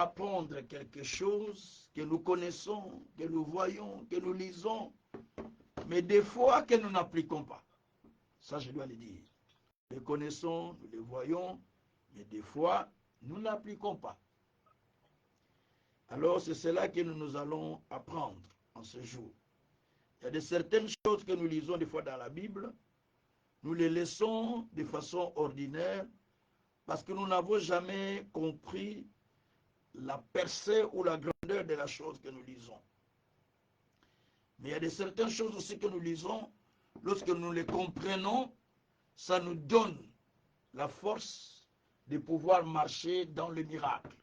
apprendre quelque chose que nous connaissons, que nous voyons, que nous lisons, mais des fois que nous n'appliquons pas. Ça, je dois le dire. Nous les connaissons, nous les voyons, mais des fois, nous n'appliquons pas. Alors, c'est cela que nous allons apprendre en ce jour. Il y a de certaines choses que nous lisons des fois dans la Bible, nous les laissons de façon ordinaire parce que nous n'avons jamais compris la percée ou la grandeur de la chose que nous lisons. Mais il y a de certaines choses aussi que nous lisons, lorsque nous les comprenons, ça nous donne la force de pouvoir marcher dans le miracle.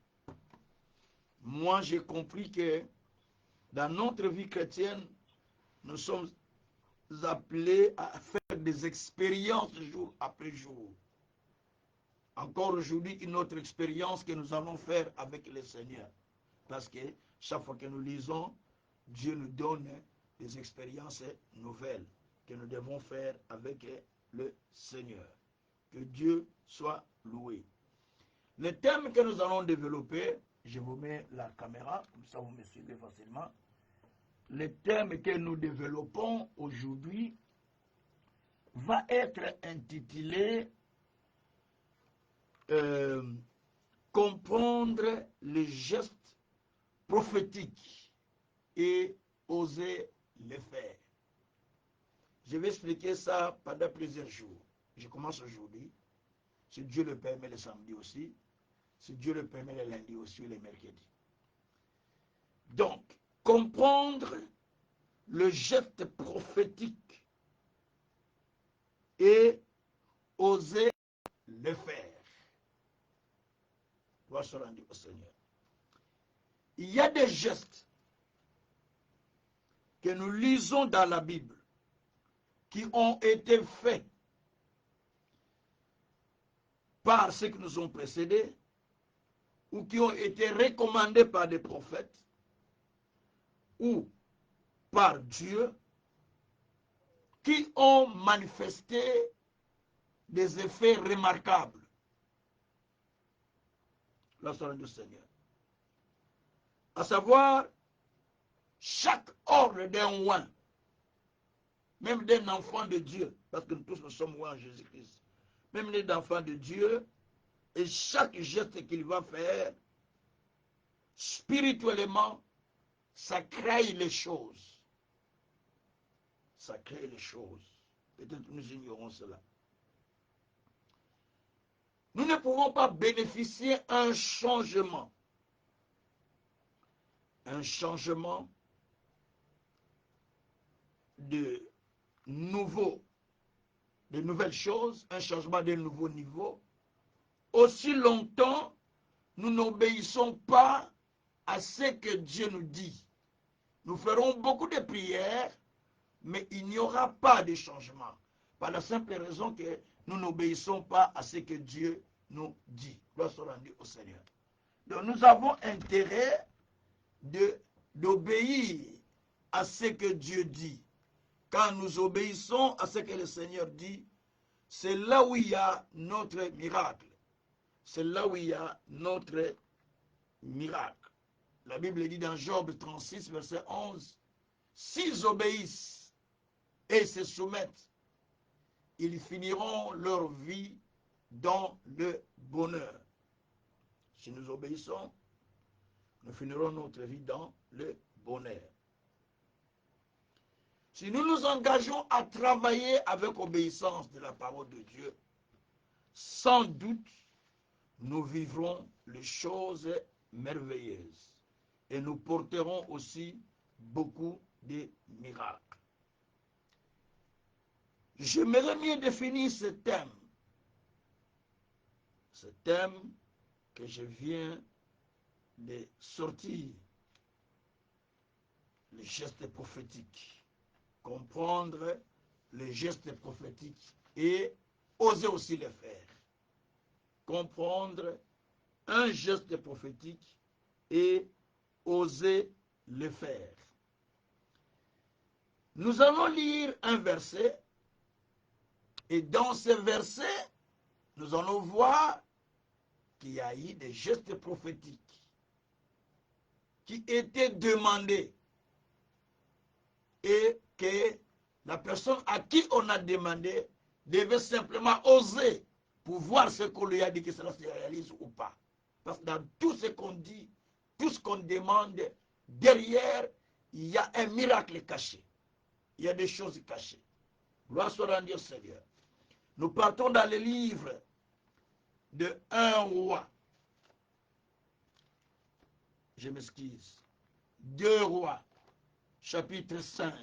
Moi, j'ai compris que dans notre vie chrétienne, nous sommes appelés à faire des expériences jour après jour. Encore aujourd'hui, une autre expérience que nous allons faire avec le Seigneur. Parce que chaque fois que nous lisons, Dieu nous donne des expériences nouvelles que nous devons faire avec le Seigneur. Que Dieu soit loué. Le thème que nous allons développer, je vous mets la caméra, comme ça vous me suivez facilement. Le thème que nous développons aujourd'hui va être intitulé comprendre les gestes prophétiques et oser les faire. Je vais expliquer ça pendant plusieurs jours. Je commence aujourd'hui. Si Dieu le permet, le samedi aussi. Si Dieu le permet, le lundi aussi, le mercredi. Donc, comprendre le geste prophétique et oser le faire. Gloire soit rendue au Seigneur. Il y a des gestes que nous lisons dans la Bible qui ont été faits par ceux qui nous ont précédés ou qui ont été recommandés par des prophètes ou par Dieu, qui ont manifesté des effets remarquables. La soirée du Seigneur. À savoir, chaque ordre d'un oint, même d'un enfant de Dieu, parce que nous tous nous sommes oints en Jésus-Christ, même les enfants de Dieu, et chaque geste qu'il va faire, spirituellement, ça crée les choses. Ça crée les choses. Peut-être que nous ignorons cela. Nous ne pouvons pas bénéficier d'un changement. Un changement de nouvelles choses, un changement de nouveau niveau, aussi longtemps nous n'obéissons pas à ce que Dieu nous dit. Nous ferons beaucoup de prières, mais il n'y aura pas de changement. Par la simple raison que nous n'obéissons pas à ce que Dieu nous dit. Gloire soit rendue au Seigneur. Donc nous avons intérêt d'obéir à ce que Dieu dit. Quand nous obéissons à ce que le Seigneur dit, c'est là où il y a notre miracle. C'est là où il y a notre miracle. La Bible dit dans Job 36, verset 11, s'ils obéissent et se soumettent, ils finiront leur vie dans le bonheur. Si nous obéissons, nous finirons notre vie dans le bonheur. Si nous nous engageons à travailler avec obéissance de la parole de Dieu, sans doute, nous vivrons les choses merveilleuses et nous porterons aussi beaucoup de miracles. J'aimerais mieux définir ce thème que je viens de sortir, les gestes prophétiques. Comprendre les gestes prophétiques et oser aussi les faire. Comprendre un geste prophétique et oser le faire. Nous allons lire un verset et dans ce verset, nous allons voir qu'il y a eu des gestes prophétiques qui était demandé et que la personne à qui on a demandé devait simplement oser pour voir ce qu'on lui a dit, que cela se réalise ou pas. Parce que dans tout ce qu'on dit, tout ce qu'on demande, derrière, il y a un miracle caché. Il y a des choses cachées. Gloire soit rendue au Seigneur. Nous partons dans le livre de 1 roi. Je m'excuse. 2 rois, chapitre 5,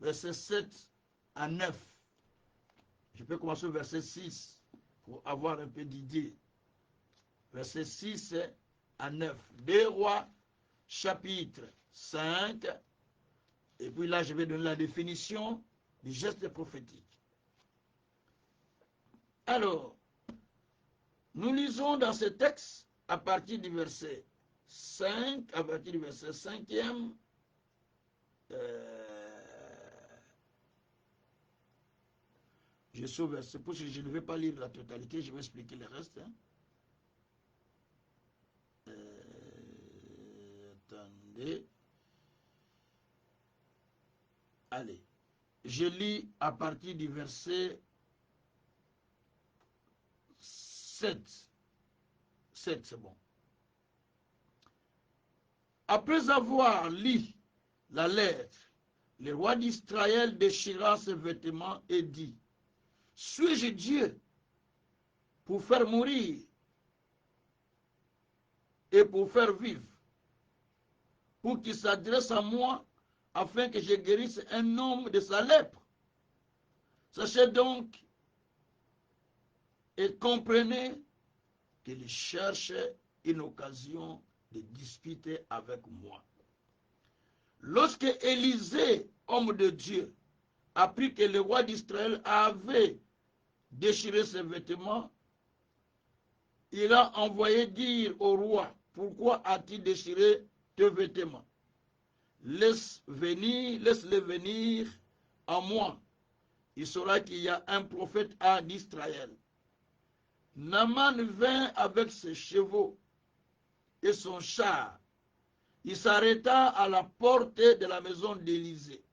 verset 7 à 9. Je peux commencer au verset 6 pour avoir un peu d'idée. Verset 6 à 9. 2 rois, chapitre 5. Et puis là, je vais donner la définition du geste prophétique. Alors, nous lisons dans ce texte à partir du verset 5, à partir du verset 5e, je suis au verset, pour que je ne vais pas lire la totalité, je vais expliquer le reste. Hein. Attendez. Allez, je lis à partir du verset 7. 7, c'est bon. Après avoir lu la lettre, le roi d'Israël déchira ses vêtements et dit, suis-je Dieu pour faire mourir et pour faire vivre, pour qu'il s'adresse à moi afin que je guérisse un homme de sa lèpre? Sachez donc et comprenez qu'il cherche une occasion de disputer avec moi. Lorsque Élisée, homme de Dieu, apprit que le roi d'Israël avait déchiré ses vêtements, il a envoyé dire au roi, pourquoi as-tu déchiré tes vêtements? Laisse-les venir à moi. Il saura qu'il y a un prophète d'Israël. Naaman vint avec ses chevaux et son char. Il s'arrêta à la porte de la maison d'Élisée.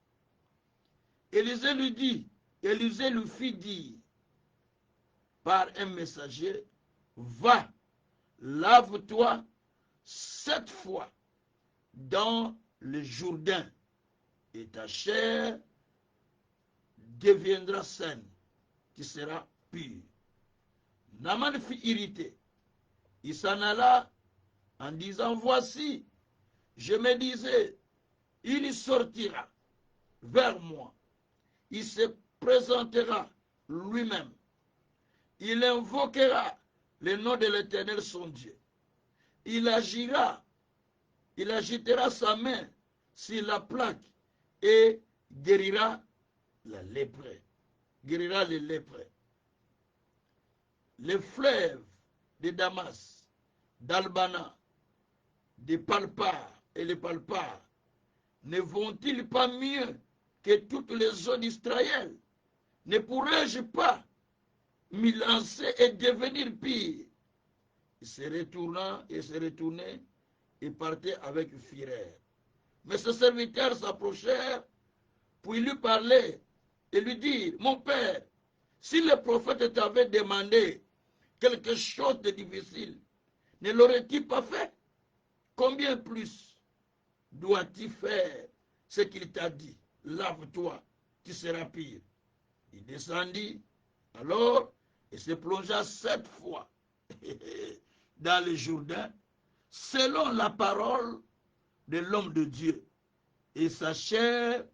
Élisée lui fit dire par un messager, va, lave-toi 7 fois dans le Jourdain, et ta chair deviendra saine, tu seras pur. Naaman fut irrité. Il s'en alla en disant, voici, je me disais, il sortira vers moi, il se présentera lui-même, il invoquera le nom de l'Éternel son Dieu, il agitera sa main sur la plaque et guérira la lèpre, guérira les lépreux. Les fleuves de Damas, d'Albana, de Palpar et les Palpar ne vont-ils pas mieux que toutes les eaux d'Israël? Ne pourrais-je pas m'y lancer et devenir pire? Il se retournait et partait avec fureur. Mais ses serviteurs s'approchèrent pour lui parler et lui dire, mon père, si le prophète t'avait demandé quelque chose de difficile, ne l'aurait-il pas fait? Combien plus doit-il faire ce qu'il t'a dit? Lave-toi, tu seras pire. Il descendit alors et se plongea 7 fois dans le Jourdain, selon la parole de l'homme de Dieu. Et sa chair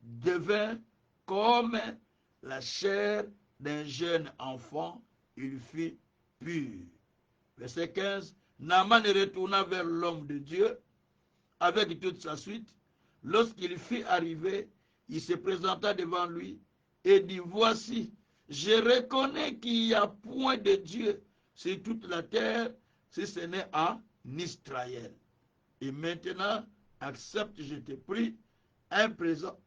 devint comme la chair d'un jeune enfant, il fut pur. Verset 15, Naaman retourna vers l'homme de Dieu avec toute sa suite. Lorsqu'il fut arrivé, il se présenta devant lui et dit, voici, je reconnais qu'il n'y a point de Dieu sur toute la terre si ce n'est en Israël. Et maintenant, accepte, je te prie, un présent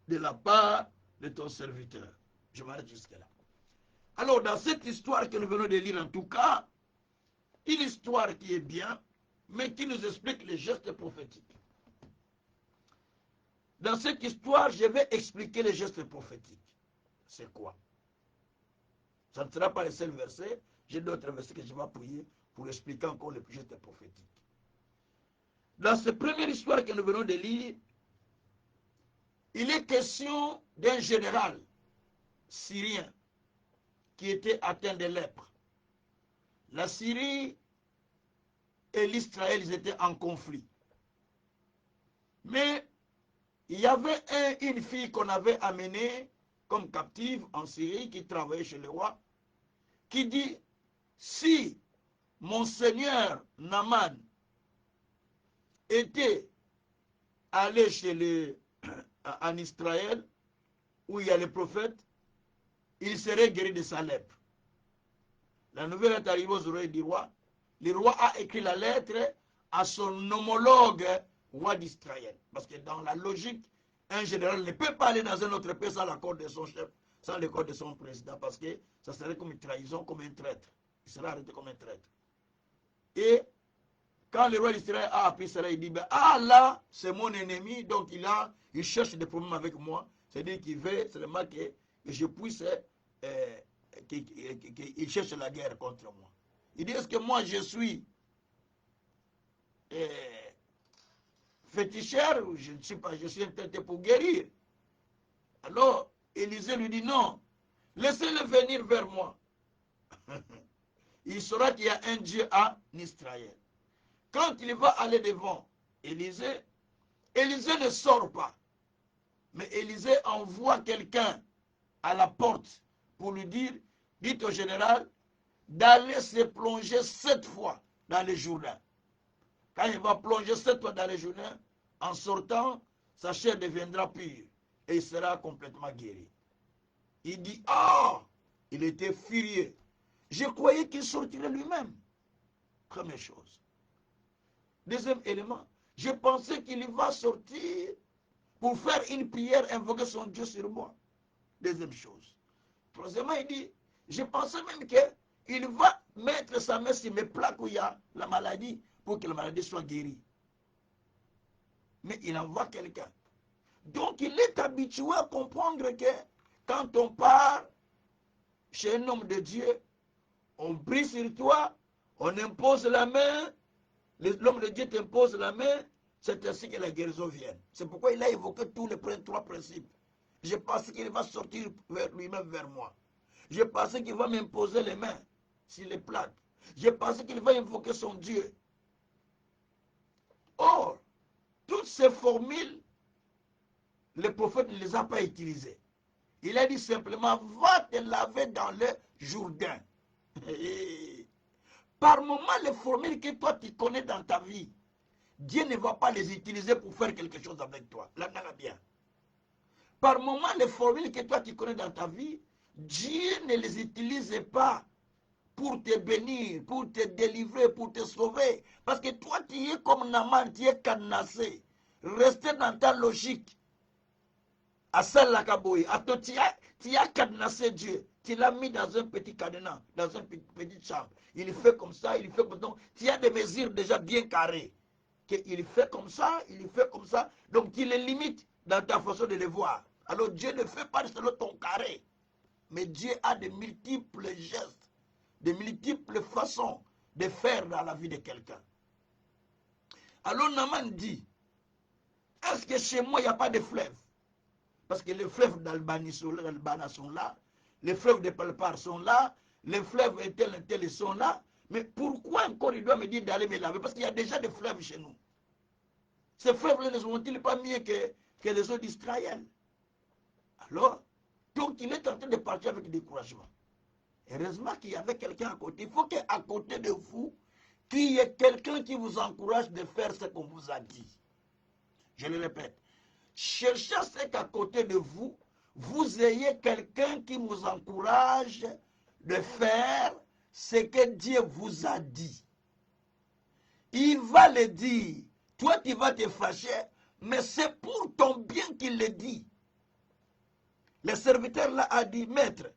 de la part de ton serviteur. Je m'arrête jusque-là. Alors, dans cette histoire que nous venons de lire, en tout cas, une histoire qui est bien, mais qui nous explique les gestes prophétiques. Dans cette histoire, je vais expliquer les gestes prophétiques. C'est quoi? Ça ne sera pas le seul verset. J'ai d'autres versets que je vais appuyer pour expliquer encore les gestes prophétiques. Dans cette première histoire que nous venons de lire, il est question d'un général syrien qui était atteint de lèpre. La Syrie et l'Israël, ils étaient en conflit. Mais il y avait une fille qu'on avait amenée comme captive en Syrie, qui travaillait chez le roi, qui dit, si mon seigneur Naaman était allé en Israël, où il y a les prophètes, il serait guéri de sa lèpre. La nouvelle est arrivée aux oreilles du roi. Le roi a écrit la lettre à son homologue roi d'Israël. Parce que dans la logique, un général ne peut pas aller dans un autre pays sans l'accord de son chef, sans l'accord de son président, parce que ça serait comme une trahison, comme un traître. Il serait arrêté comme un traître. Et quand le roi d'Israël a appris cela, il dit, ben, ah là, c'est mon ennemi, donc il cherche des problèmes avec moi. C'est-à-dire qu'il veut seulement que je puisse, qu'il cherche la guerre contre moi. Il dit, est-ce que moi je suis féticheur ou je ne sais pas, je suis intéressé pour guérir? Alors, Élisée lui dit, non, laissez-le venir vers moi. Il saura qu'il y a un Dieu en Israël. Quand il va aller devant Élisée, Élisée ne sort pas. Mais Élisée envoie quelqu'un à la porte pour lui dire, dites au général d'aller se plonger 7 fois dans le Jourdain. Quand il va plonger 7 fois dans le Jourdain, en sortant, sa chair deviendra pure et il sera complètement guéri. Il dit, ah, il était furieux. Je croyais qu'il sortirait lui-même. Première chose. Deuxième élément, je pensais qu'il va sortir pour faire une prière, invoquer son Dieu sur moi. Deuxième chose. Troisièmement, il dit, je pensais même qu'il va mettre sa main sur mes plaques où il y a la maladie pour que la maladie soit guérie. Mais il envoie quelqu'un. Donc il est habitué à comprendre que quand on part chez un homme de Dieu, on prie sur toi, on impose la main, l'homme de Dieu t'impose la main, c'est ainsi que la guérison vient. C'est pourquoi il a évoqué tous les 3 principes. Je pensais qu'il va sortir lui-même vers moi. Je pensais qu'il va m'imposer les mains sur les plaques. Je pensais qu'il va invoquer son Dieu. Or, toutes ces formules, le prophète ne les a pas utilisées. Il a dit simplement, va te laver dans le Jourdain. Par moment, les formules que toi tu connais dans ta vie, Dieu ne va pas les utiliser pour faire quelque chose avec toi. Là, bien. Par moment, les formules que toi tu connais dans ta vie, Dieu ne les utilise pas pour te bénir, pour te délivrer, pour te sauver. Parce que toi, tu es comme Naaman, tu es cadenassé. Restez dans ta logique. À celle la Kaboui, tu as cadenassé Dieu. Tu l'as mis dans un petit cadenas, dans une petite chambre. Il fait comme ça, il fait comme ça. Tu as des mesures déjà bien carrées. Il fait comme ça, il fait comme ça. Donc tu les limites dans ta façon de les voir. Alors Dieu ne fait pas selon ton carré. Mais Dieu a de multiples gestes, de multiples façons de faire dans la vie de quelqu'un. Alors Naaman dit, est-ce que chez moi il n'y a pas de fleuve? Parce que les fleuves d'Albanie sont là, les fleuves de Palpar sont là, les fleuves et tel sont là. Mais pourquoi encore il doit me dire d'aller me laver? Parce qu'il y a déjà des fleuves chez nous. Ces fleuves-là ne sont-ils pas mieux que les eaux d'Israël? Alors, donc il est en train de partir avec découragement. Heureusement qu'il y avait quelqu'un à côté. Il faut qu'à côté de vous, qu'il y ait quelqu'un qui vous encourage de faire ce qu'on vous a dit. Je le répète. Cherchez à ce qu'à côté de vous, vous ayez quelqu'un qui vous encourage de faire ce que Dieu vous a dit. Il va le dire. Toi, tu vas te fâcher, mais c'est pour ton bien qu'il le dit. Le serviteur là a dit, maître,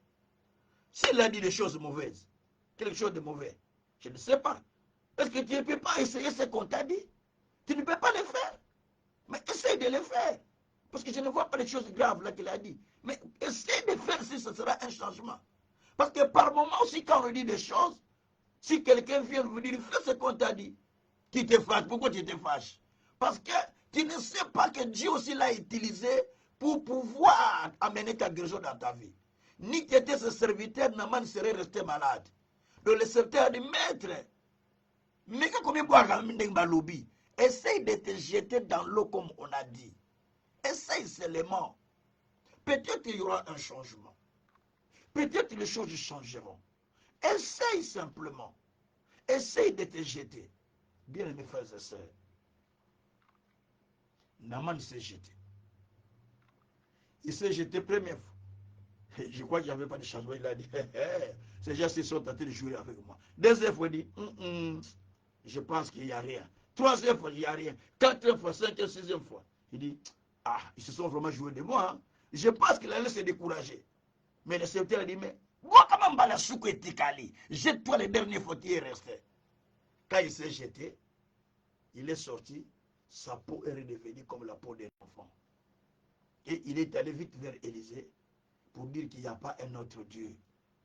s'il a dit des choses mauvaises, quelque chose de mauvais, je ne sais pas. Est-ce que tu ne peux pas essayer ce qu'on t'a dit? Tu ne peux pas le faire. Mais essaye de le faire. Parce que je ne vois pas les choses graves là qu'il a dit. Mais essaye de faire si ce sera un changement. Parce que par moment aussi, quand on dit des choses, si quelqu'un vient vous dire, fais ce qu'on t'a dit, tu te fâches. Pourquoi tu te fâches? Parce que tu ne sais pas que Dieu aussi l'a utilisé pour pouvoir amener ta guérison dans ta vie. Ni que ce serviteur, Naman serait resté malade. Donc le serviteur a dit, maître, mais combien de lobby? Essaye de te jeter dans l'eau comme on a dit. Essaye seulement. Peut-être il y aura un changement. Peut-être les choses changeront. Essaye simplement. Essaye de te jeter. Bien aimés frères et sœurs, Naman s'est jeté. Il s'est jeté première fois. Je crois qu'il n'y avait pas de changement. Il a dit, ces gens se sont tentés de jouer avec moi. Deuxième fois, il dit, je pense qu'il n'y a rien. Troisième fois, il n'y a rien. Quatrième fois, cinquième, sixième fois. Il dit, ils se sont vraiment joués de moi. Hein. Je pense qu'il allait se décourager. Mais le serviteur a dit, mais moi, comment la soukou est calé? Jette-toi les derniers fois, tu es resté. Quand il s'est jeté, il est sorti, sa peau est redevenue comme la peau d'un enfant. Et il est allé vite vers Élisée pour dire qu'il n'y a pas un autre Dieu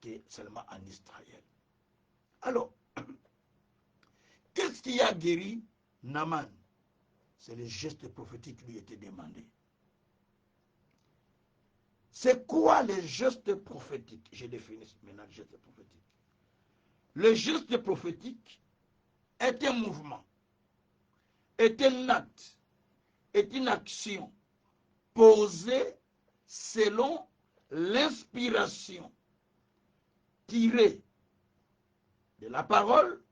que seulement en Israël. Alors, qu'est-ce qui a guéri Naman? C'est le geste prophétique qui lui était demandé. C'est quoi le geste prophétique? Je définis maintenant le geste prophétique. Le geste prophétique est un mouvement, est un acte, est une action posée selon l'inspiration tirée de la parole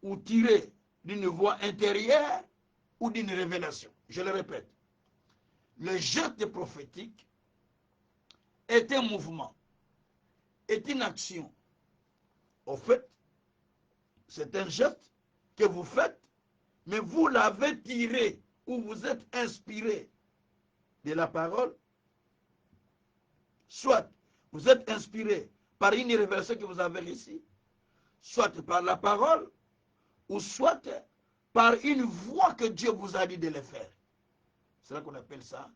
ou tirée d'une voix intérieure ou d'une révélation. Je le répète. Le geste prophétique est un mouvement, est une action. En fait, c'est un geste que vous faites, mais vous l'avez tiré ou vous êtes inspiré de la parole. Soit vous êtes inspiré par une révélation que vous avez ici, soit par la parole, ou soit par une voix que Dieu vous a dit de le faire. C'est là qu'on appelle ça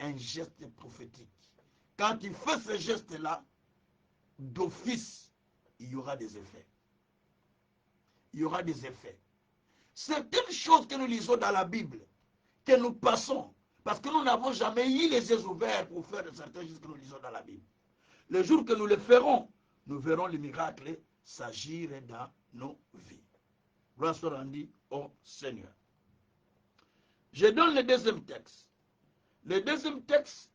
un geste prophétique. Quand tu fais ce geste-là, d'office, il y aura des effets. Il y aura des effets. Certaines choses que nous lisons dans la Bible, que nous passons, parce que nous n'avons jamais eu les yeux ouverts pour faire certaines choses que nous lisons dans la Bible. Le jour que nous le ferons, nous verrons le miracle s'agir dans nos vies. Gloire soit rendue au Seigneur. Je donne le deuxième texte. Le deuxième texte,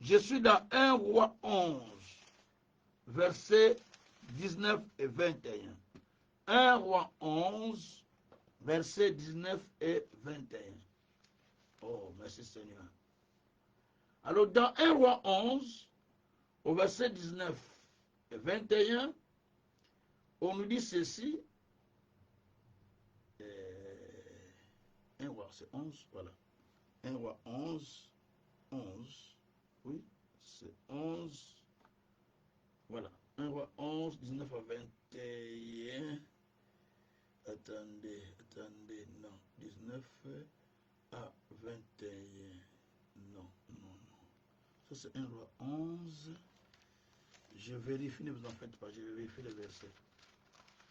je suis dans 1 Roi 11, versets 19 et 21. 1 Roi 11, versets 19 et 21. Oh, merci Seigneur. Alors, dans 1 Roi 11, au verset 19 et 21, on nous dit ceci. 1 Roi, c'est 11, voilà. 1 Roi 11, 11, oui, c'est 11, voilà. 1 Roi 11, 19 à 21. Attendez, non. 19 à 21. Non. Ça, c'est 1 Roi 11. Je vérifie, ne vous en faites pas, je vérifie le verset.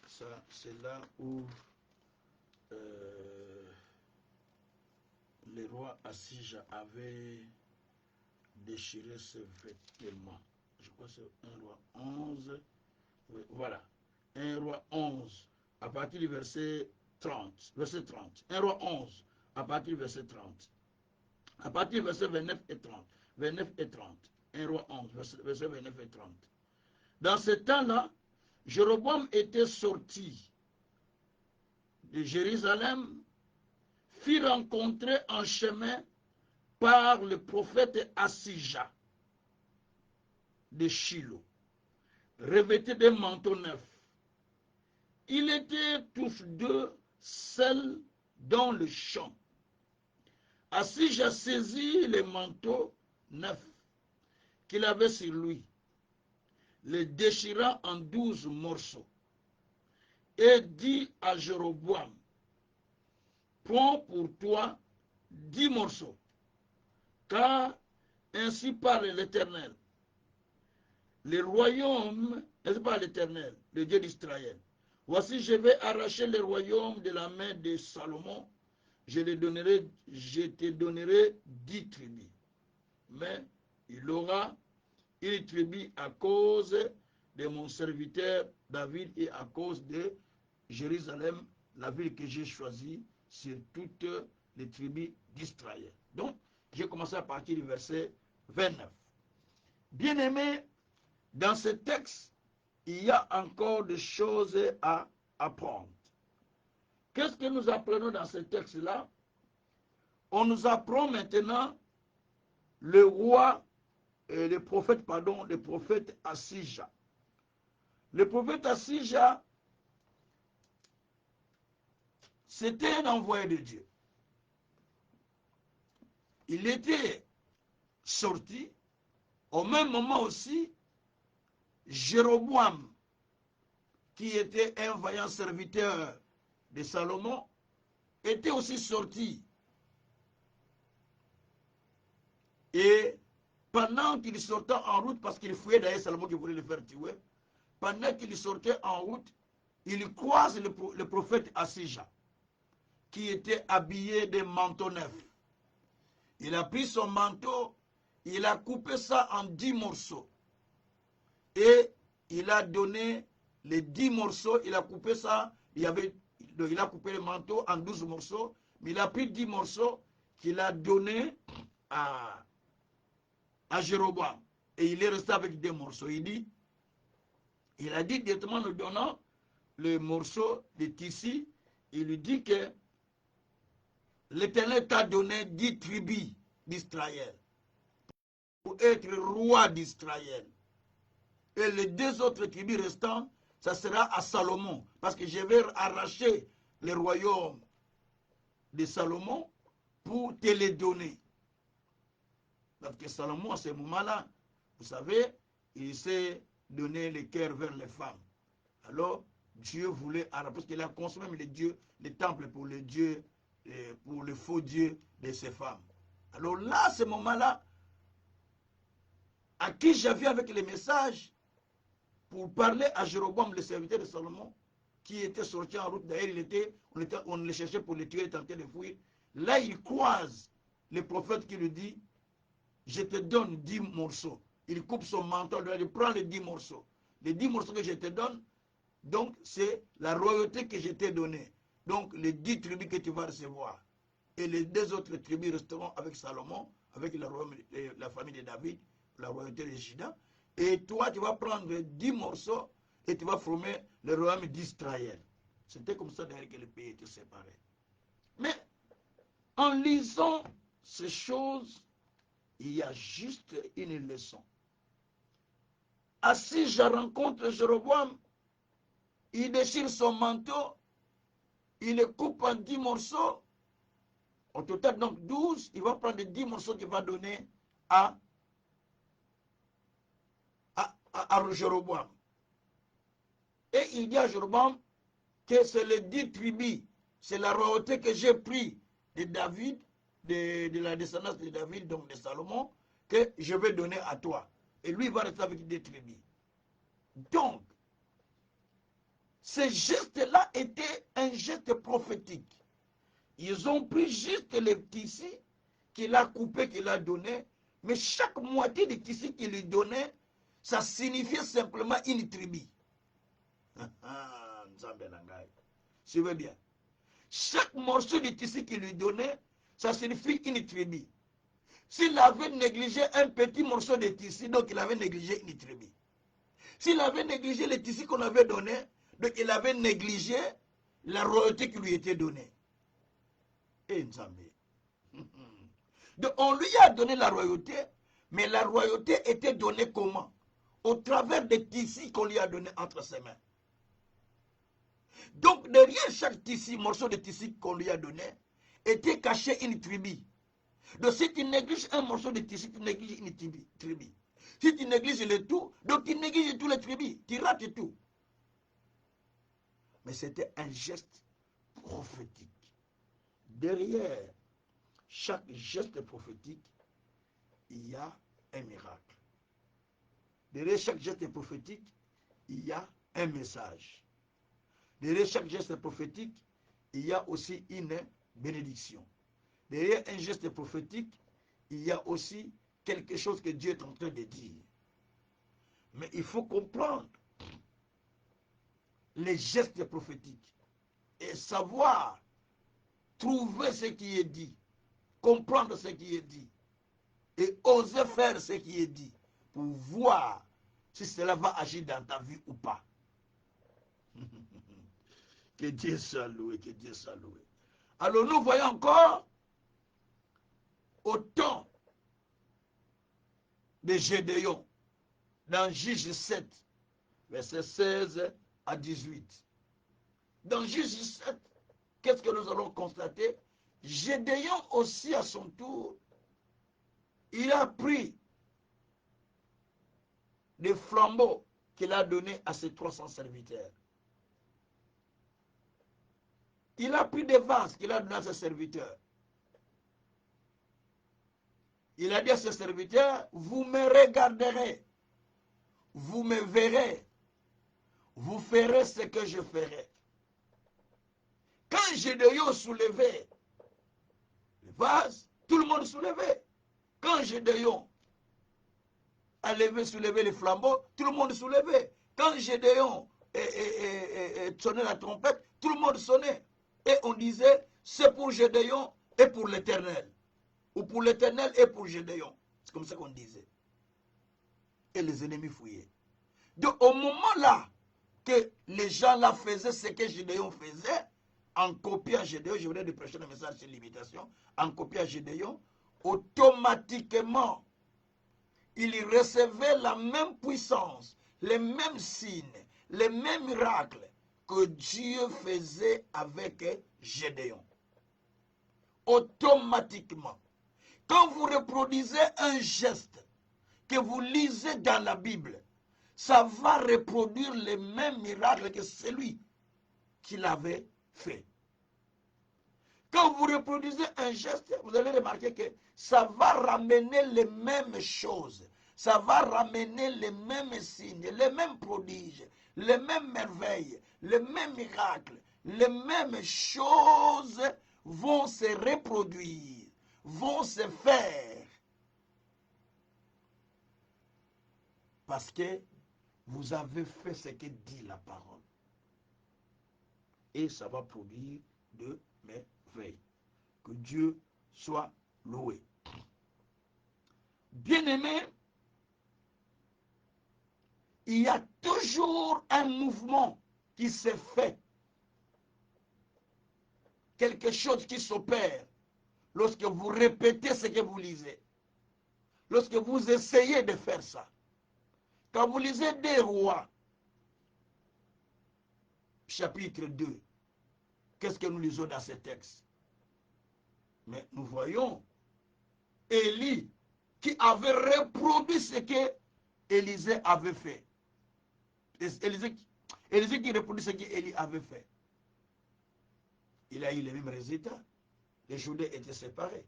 Ça, c'est là où le roi Assija avait déchiré ses vêtements. Je crois que c'est 1 Roi 11. Voilà. 1 Roi 11, à partir du verset 30. Verset 30. 1 Roi 11, à partir du verset 30. À partir du verset 29 et 30. 29 et 30. 1 Roi 11, verset 29 et 30. Dans ce temps-là, Jéroboam était sorti de Jérusalem, fit rencontrer en chemin par le prophète Assija de Shilo, revêtu d'un manteau neuf. Ils étaient tous deux seuls dans le champ. Assija saisit le manteau neuf qu'il avait sur lui, le déchira en 12 morceaux, et dit à Jéroboam, prends pour toi 10 morceaux, car ainsi parle l'Éternel. Le royaume, n'est-ce pas l'Éternel, le Dieu d'Israël? Voici, je vais arracher le royaume de la main de Salomon. Je te donnerai 10 tribus. Mais il aura une tribu à cause de mon serviteur David et à cause de Jérusalem, la ville que j'ai choisie sur toutes les tribus d'Israël. Donc, j'ai commencé à partir du verset 29. Bien-aimés, dans ce texte, il y a encore des choses à apprendre. Qu'est-ce que nous apprenons dans ce texte-là? On nous apprend maintenant le prophète Assija. Le prophète Assija, c'était un envoyé de Dieu. Il était sorti. Au même moment aussi, Jéroboam, qui était un vaillant serviteur de Salomon, était aussi sorti. Et pendant qu'il sortait en route, parce qu'il fouillait derrière Salomon qui voulait le faire tuer, pendant qu'il sortait en route, il croise le prophète Assija, qui était habillé de manteau neuf. Il a pris son manteau, il a coupé ça en 10 morceaux. Et il a donné les 10 morceaux, il a coupé ça, il a coupé le manteau en 12 morceaux, mais il a pris 10 morceaux qu'il a donné à Jéroboam. Et il est resté avec 2 morceaux. Il a dit directement, nous donnant le morceau de tissu, il lui dit que l'Éternel t'a donné 10 tribus d'Israël pour être roi d'Israël. Et les 2 autres tribus restants, ça sera à Salomon. Parce que je vais arracher le royaume de Salomon pour te les donner. Parce que Salomon, à ce moment-là, vous savez, il s'est donné le cœur vers les femmes. Alors, Dieu voulait, parce qu'il a consommé les temples pour les dieux, pour le faux dieu de ces femmes. Alors là, à ce moment-là, à qui j'avais avec les messages pour parler à Jéroboam, le serviteur de Salomon, qui était sorti en route. D'ailleurs, on le cherchait pour le tuer, il tentait de fuir. Là, il croise le prophète qui lui dit, je te donne 10 morceaux. Il coupe son manteau, il prend les 10 morceaux. Les 10 morceaux que je te donne, donc c'est la royauté que je t'ai donnée. Donc les 10 tribus que tu vas recevoir. Et les 2 autres tribus resteront avec Salomon, avec la famille de David, la royauté de Juda. Et toi, tu vas prendre 10 morceaux et tu vas former le royaume d'Israël. C'était comme ça d'ailleurs que le pays était séparé. Mais en lisant ces choses, il y a juste une leçon. Assis, je rencontre Jéroboam, il déchire son manteau, il le coupe en 10 morceaux. Au total, donc 12, il va prendre 10 morceaux qu'il va donner à Jéroboam. Et il dit à Jéroboam que c'est les 10 tribus, c'est la royauté que j'ai pris de David, de la descendance de David, donc de Salomon, que je vais donner à toi. Et lui, il va rester avec des tribus. Donc, ce geste-là était un geste prophétique. Ils ont pris juste les tissus qu'il a coupés, qu'il a donnés, mais chaque moitié des tissus qu'il lui donnait, ça signifiait simplement une tribu. Suivez bien. Chaque morceau de tissu qu'il lui donnait, ça signifie une tribu. S'il avait négligé un petit morceau de tissu, donc il avait négligé une tribu. S'il avait négligé le tissu qu'on avait donné, donc il avait négligé la royauté qui lui était donnée. Et Nzambé. Donc on lui a donné la royauté, mais la royauté était donnée comment? Au travers des tissus qu'on lui a donnés entre ses mains. Donc derrière chaque tissu, morceau de tissu qu'on lui a donné, était caché une tribu. Donc si tu négliges un morceau de tissu, tu négliges une tribu. Si tu négliges le tout, donc tu négliges tous les tribus, tu rates tout. mais c'était un geste prophétique. Derrière chaque geste prophétique, il y a un miracle. Derrière chaque geste prophétique, il y a un message. Derrière chaque geste prophétique, il y a aussi une bénédiction. Derrière un geste prophétique, il y a aussi quelque chose que Dieu est en train de dire. Mais il faut comprendre les gestes prophétiques et savoir trouver ce qui est dit, comprendre ce qui est dit et oser faire ce qui est dit pour voir si cela va agir dans ta vie ou pas. Que Dieu soit loué, que Dieu soit loué. Alors nous voyons encore au temps de Gédéon dans Juge 7, versets 16 à 18. Dans Juge 7, qu'est-ce que nous allons constater? Gédéon aussi à son tour, il a pris des flambeaux qu'il a donnés à ses 300 serviteurs. Il a pris des vases qu'il a donnés à ses serviteurs. Il a dit à ses serviteurs, vous me regarderez, vous me verrez, vous ferez ce que je ferai. Quand Gédéon soulevait les vases, tout le monde soulevait. Quand Gédéon a soulevé les flambeaux, tout le monde soulevait. Quand Gédéon sonnait la trompette, tout le monde sonnait. Et on disait, c'est pour Gédéon et pour l'Éternel. Ou pour l'Éternel et pour Gédéon. C'est comme ça qu'on disait. Et les ennemis fouillaient. Donc au moment là que les gens là faisaient ce que Gédéon faisait, en copiant Gédéon, je venais de prêcher le message sur l'imitation, en copiant Gédéon, automatiquement, il recevait la même puissance, les mêmes signes, les mêmes miracles que Dieu faisait avec Gédéon. Automatiquement. Quand vous reproduisez un geste que vous lisez dans la Bible, ça va reproduire les mêmes miracles que celui qui l'avait fait. Quand vous reproduisez un geste, vous allez remarquer que ça va ramener les mêmes choses. Ça va ramener les mêmes signes, les mêmes prodiges, les mêmes merveilles, les mêmes miracles. Les mêmes choses vont se reproduire, vont se faire. Parce que vous avez fait ce que dit la parole. Et ça va produire de merveilles. Que Dieu soit loué. Bien-aimé, il y a toujours un mouvement qui se fait. Quelque chose qui s'opère lorsque vous répétez ce que vous lisez. Lorsque vous essayez de faire ça. Quand vous lisez des rois, chapitre 2, qu'est-ce que nous lisons dans ce texte? Mais nous voyons Élie qui avait reproduit ce que Élisée avait fait. Élisée qui reproduit ce qu'Élie avait fait. Il a eu les mêmes résultats. Les Jourdains étaient séparés.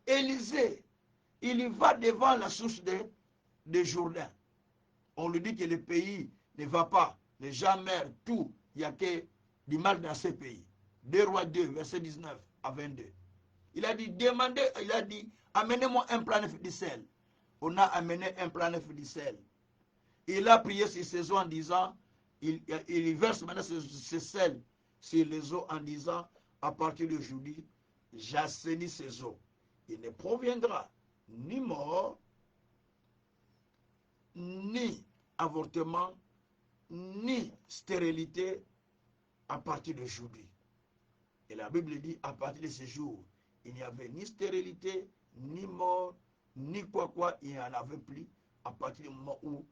Élisée, il y va devant la source de Jourdain. On lui dit que le pays ne va pas. Les gens meurent, tout. Il n'y a que du mal dans ce pays. 2 Rois 2, verset 19 à 22. Il a dit, amenez-moi un plat neuf de sel. On a amené un plat neuf de sel. Il a prié sur ses eaux en disant, il verse maintenant ce sel sur les eaux en disant, à partir d'aujourd'hui, j'assainis ces eaux. Il ne proviendra ni mort, ni avortement, ni stérilité à partir d'aujourd'hui. Et la Bible dit, à partir de ce jour, il n'y avait ni stérilité, ni mort, ni quoi, il n'y en avait plus à partir du moment où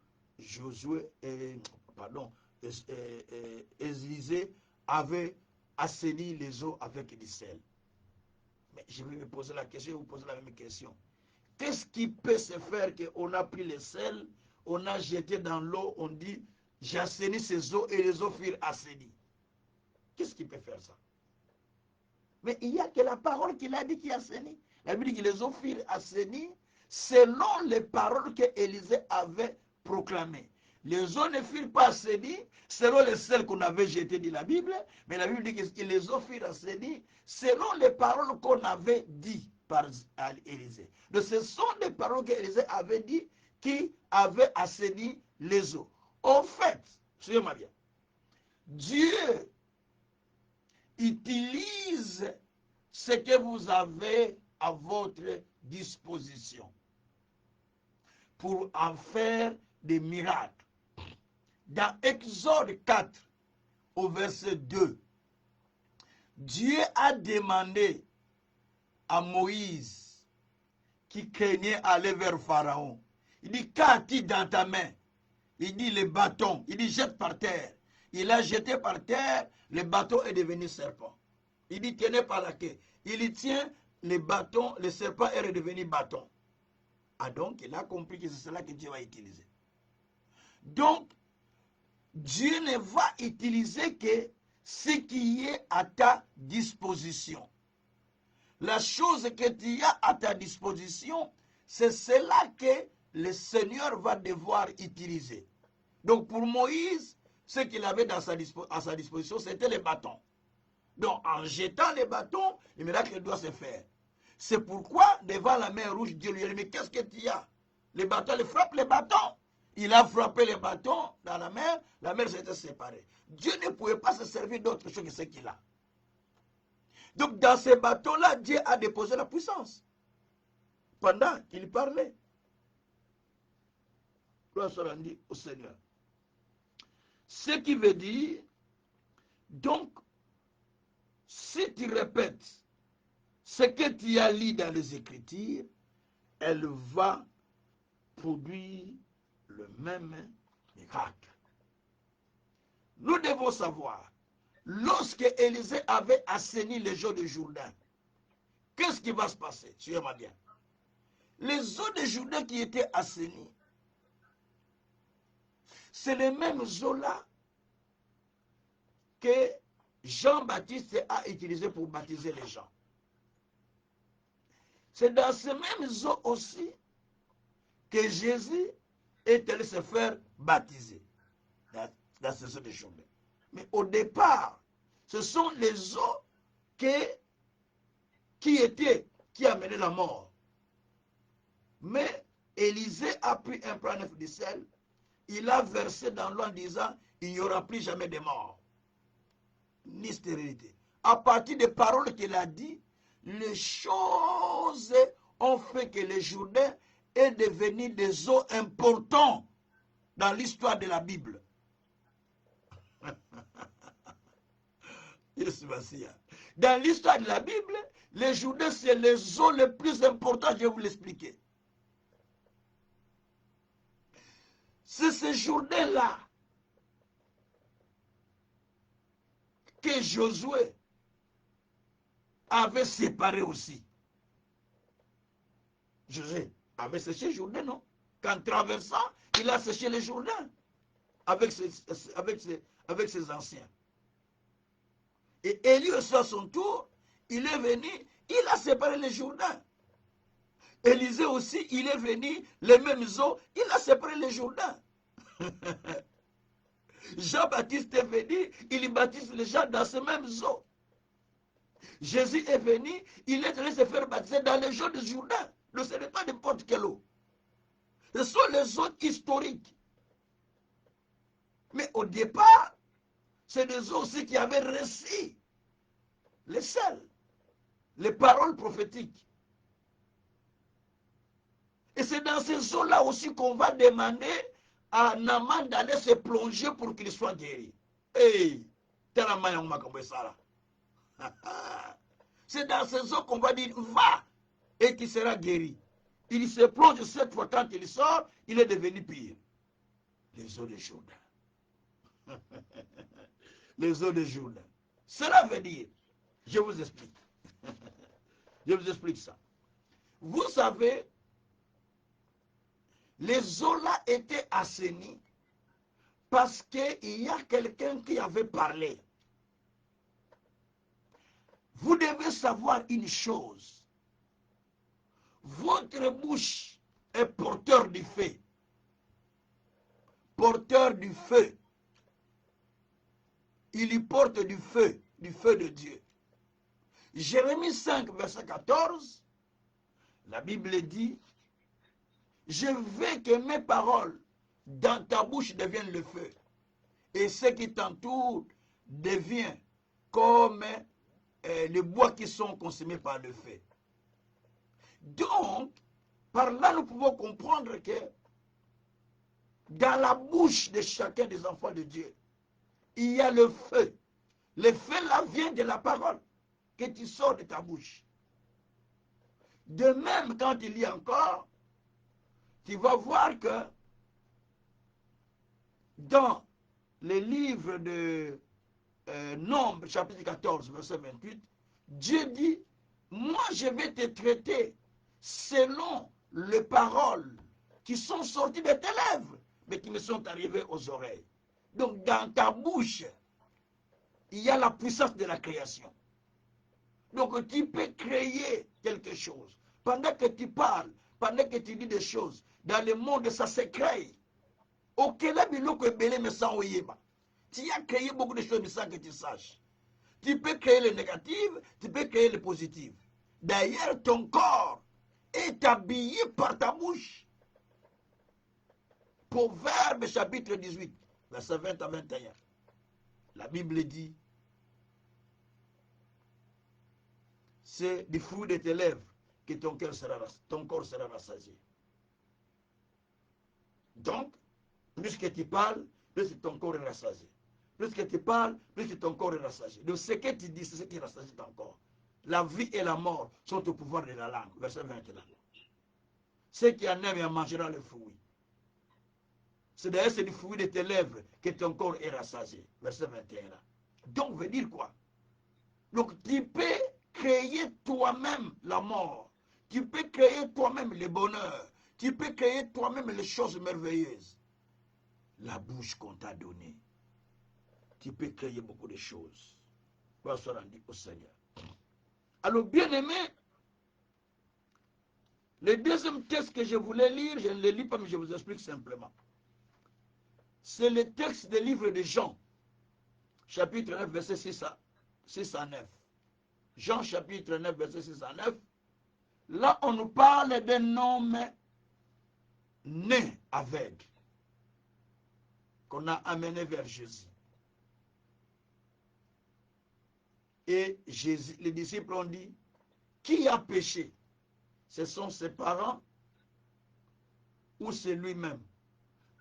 Élisée avait assaini les eaux avec du sel. Mais je vais me poser la question, je vais vous poser la même question. Qu'est-ce qui peut se faire qu'on a pris le sel, on a jeté dans l'eau, on dit, j'assainis ces eaux et les eaux furent assainies. Qu'est-ce qui peut faire ça? Mais il n'y a que la parole qu'il a dit qui assainit. La Bible dit que les eaux furent assainies selon les paroles que Élisée avait proclamées. Les eaux ne furent pas assainies selon les celles qu'on avait jetées dans la Bible, mais la Bible dit que les eaux furent assainies selon les paroles qu'on avait dites par Élisée. Donc ce sont des paroles qu'Élisée avait dit qui avaient assaini les eaux. En fait, suivez-moi bien, Dieu utilise ce que vous avez à votre disposition pour en faire des miracles. Dans Exode 4, au verset 2, Dieu a demandé à Moïse, qui craignait aller vers Pharaon, il dit, qu'as-tu dans ta main? Il dit, le bâton. Il dit, jette par terre. Il a jeté par terre, le bâton est devenu serpent. Il dit, tenez par la queue. Il y tient le bâton, le serpent est redevenu bâton. Ah donc, il a compris que c'est cela que Dieu va utiliser. Donc, Dieu ne va utiliser que ce qui est à ta disposition. La chose que tu as à ta disposition, c'est cela que le Seigneur va devoir utiliser. Donc pour Moïse, ce qu'il avait à sa disposition, c'était les bâtons. Donc en jetant les bâtons, le miracle doit se faire. C'est pourquoi, devant la mer rouge, Dieu lui a dit, mais qu'est-ce que tu as? Les bâtons, il frappe les bâtons. Il a frappé les bâtons dans la mer s'était séparée. Dieu ne pouvait pas se servir d'autre chose que ce qu'il a. Donc dans ces bâtons-là, Dieu a déposé la puissance. Pendant qu'il parlait. Gloire soit rendue au Seigneur. Ce qui veut dire, donc, si tu répètes ce que tu as lu dans les Écritures, elle va produire le même miracle. Nous devons savoir, lorsque Élisée avait assaini les eaux de Jourdain, qu'est-ce qui va se passer? Suivez-moi bien. Les eaux de Jourdain qui étaient assainies, c'est les mêmes eaux-là que Jean-Baptiste a utilisées pour baptiser les gens. C'est dans ces mêmes eaux aussi que Jésus est allé se faire baptiser dans ces eaux de Jourdain. Mais au départ, ce sont les eaux qui amenaient la mort. Mais Élisée a pris un plat neuf de sel, il a versé dans l'eau en disant, il n'y aura plus jamais de mort, ni stérilité. À partir des paroles qu'il a dit, les choses ont fait que le Jourdain est devenu des eaux importantes dans l'histoire de la Bible. Dans l'histoire de la Bible, les Jourdains, c'est les eaux les plus importantes, je vais vous l'expliquer. C'est ce Jourdain-là que Josué avait séparé aussi. Josué avait séché le Jourdain, non? Qu'en traversant, il a séché le Jourdain avec ses anciens. Et Élie aussi à son tour, il est venu, il a séparé le Jourdain. Élisée aussi, il est venu, les mêmes eaux, il a séparé le Jourdain. Jean-Baptiste est venu, il baptise les gens dans ces mêmes eaux. Jésus est venu, il est allé se faire baptiser dans les eaux du Jourdain. Donc ce n'est pas n'importe quelle eau. Ce sont les eaux historiques. Mais au départ, c'est des eaux aussi qui avaient reçu les sels, les paroles prophétiques. Et c'est dans ces eaux-là aussi qu'on va demander à Naaman d'aller se plonger pour qu'il soit guéri. Hey, c'est dans ces eaux qu'on va dire, va, et tu seras guéri. Il se plonge cette fois, quand il sort, il est devenu pire. Les eaux de Jourdain. Les eaux de Jourdain. Cela veut dire, je vous explique. Je vous explique ça. Vous savez, les eaux là étaient assainies Parce qu'il y a quelqu'un qui avait parlé. Vous devez savoir une chose. Votre bouche est porteur du feu. Porteur du feu. Il y porte du feu de Dieu. Jérémie 5, verset 14, la Bible dit, je veux que mes paroles dans ta bouche deviennent le feu, et ce qui t'entoure devient comme les bois qui sont consumés par le feu. Donc, par là, nous pouvons comprendre que dans la bouche de chacun des enfants de Dieu, il y a le feu. Le feu là vient de la parole que tu sors de ta bouche. De même, quand il y a encore, tu vas voir que dans les livres de Nombre, chapitre 14, verset 28, Dieu dit, moi je vais te traiter selon les paroles qui sont sorties de tes lèvres, mais qui me sont arrivées aux oreilles. Donc dans ta bouche, il y a la puissance de la création. Donc tu peux créer quelque chose. Pendant que tu parles, pendant que tu dis des choses, dans le monde, ça se crée. Auquel biloko belé me sans oyeba. Tu as créé beaucoup de choses sans que tu saches. Tu peux créer le négatif, tu peux créer le positif. D'ailleurs, ton corps est habillé par ta bouche. Proverbe chapitre 18, verset 20 à 21. La Bible dit, c'est du fruit de tes lèvres que ton corps sera rassasié. Donc, plus que tu parles, plus que ton corps est rassasié. Plus que tu parles, plus que ton corps est rassasié. Donc, ce que tu dis, c'est ce qui rassasie ton corps. La vie et la mort sont au pouvoir de la langue. Verset 21. Ceux qui en aiment en mangera le fruit. C'est d'ailleurs c'est du fruit de tes lèvres que ton corps est rassasié. Verset 21. Donc, veut dire quoi? Donc, tu peux créer toi-même la mort. Tu peux créer toi-même le bonheur. Tu peux créer toi-même les choses merveilleuses. La bouche qu'on t'a donnée. Tu peux créer beaucoup de choses. Gloire soit rendue au Seigneur. Alors, bien aimé, le deuxième texte que je voulais lire, je ne le lis pas, mais je vous explique simplement. C'est le texte du livre de Jean, chapitre 9, verset 6 à 9. Jean, chapitre 9, verset 6 à 9. Là, on nous parle d'un homme né aveugle, qu'on a amené vers Jésus. Et Jésus, les disciples ont dit, qui a péché? Ce sont ses parents ou c'est lui-même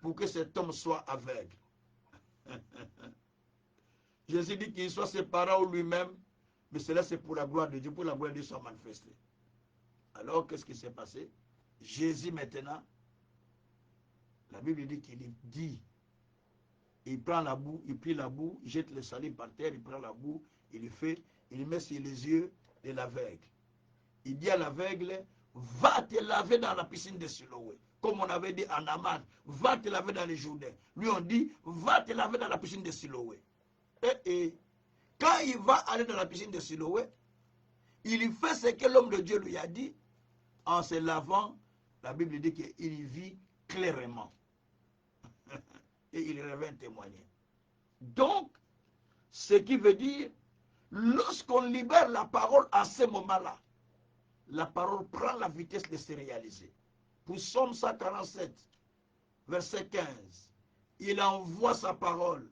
pour que cet homme soit aveugle? Jésus dit qu'il soit ses parents ou lui-même, mais cela c'est pour la gloire de Dieu, pour la gloire de Dieu soit manifestée. Alors qu'est-ce qui s'est passé? Jésus maintenant, la Bible dit qu'il dit, il prend la boue, il plie la boue, il jette le salive par terre, il prend la boue, il fait, il met sur les yeux de l'aveugle. Il dit à l'aveugle, va te laver dans la piscine de Siloé. Comme on avait dit en Amman, va te laver dans les Jourdains. Lui on dit, va te laver dans la piscine de Siloé. Et quand il va aller dans la piscine de Siloé, il fait ce que l'homme de Dieu lui a dit. En se lavant, la Bible dit qu'il vit clairement. Et il revient témoigner. Donc, ce qui veut dire, lorsqu'on libère la parole à ce moment-là, la parole prend la vitesse de se réaliser. Pour Psaume 147, verset 15, il envoie sa parole,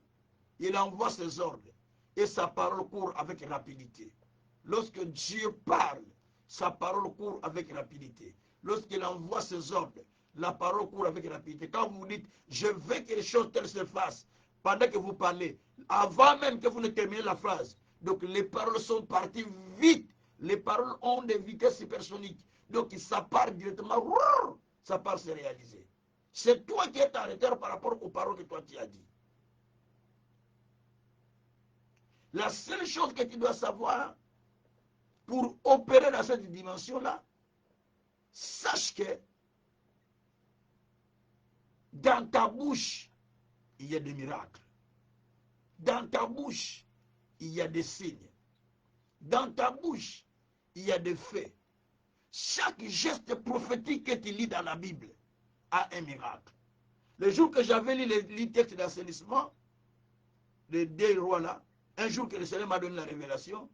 il envoie ses ordres, et sa parole court avec rapidité. Lorsque Dieu parle, sa parole court avec rapidité. Lorsqu'il envoie ses ordres, la parole court avec rapidité. Quand vous dites, je veux que les choses telles se fassent, pendant que vous parlez, avant même que vous ne terminez la phrase, donc les paroles sont parties vite. Les paroles ont des vitesses supersoniques. Donc ça part directement, ça part se réaliser. C'est toi qui es en retard par rapport aux paroles que toi tu as dit. La seule chose que tu dois savoir pour opérer dans cette dimension-là, sache que dans ta bouche, il y a des miracles. Dans ta bouche, il y a des signes. Dans ta bouche, il y a des faits. Chaque geste prophétique que tu lis dans la Bible a un miracle. Le jour que j'avais lu les textes d'assainissement, les deux rois là, un jour que le Seigneur m'a donné la révélation,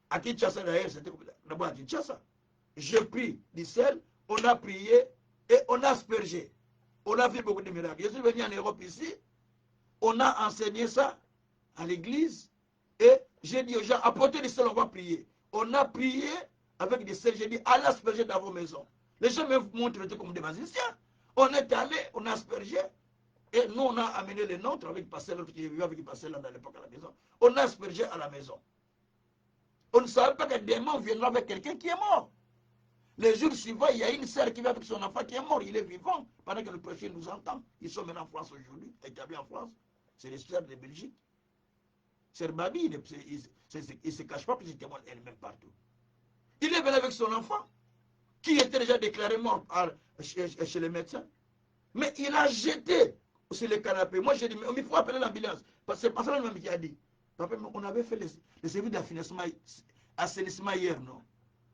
à Kinshasa d'ailleurs, c'était d'abord à Kinshasa. J'ai pris du sel, on a prié et on a aspergé. On a vu beaucoup de miracles. Je suis venu en Europe ici, on a enseigné ça à l'église et j'ai dit aux gens, apportez du sel, on va prier. On a prié avec des sels, j'ai dit, allez asperger dans vos maisons. Les gens me montrent comme des magiciens. On est allé, on a aspergé et nous on a amené les nôtres avec Pasteur qui vivait avec Pasteur dans l'époque à la maison. On a aspergé à la maison. On ne savait pas qu'un démon viendra avec quelqu'un qui est mort. Les jours suivants, il y a une sœur qui vient avec son enfant qui est mort. Il est vivant pendant que le prêcheur nous entend. Ils sont maintenant en France aujourd'hui, établis en France. C'est les sœurs de Belgique. Sœur Babi, il ne se cache pas parce qu'il témoigne elle-même partout. Il est venu avec son enfant qui était déjà déclaré mort chez les médecins. Mais il a jeté sur le canapé. Moi, j'ai dit, mais il faut appeler l'ambulance. Parce que c'est pas même qui a dit. Papa, on avait fait les services d'assainissement hier, non?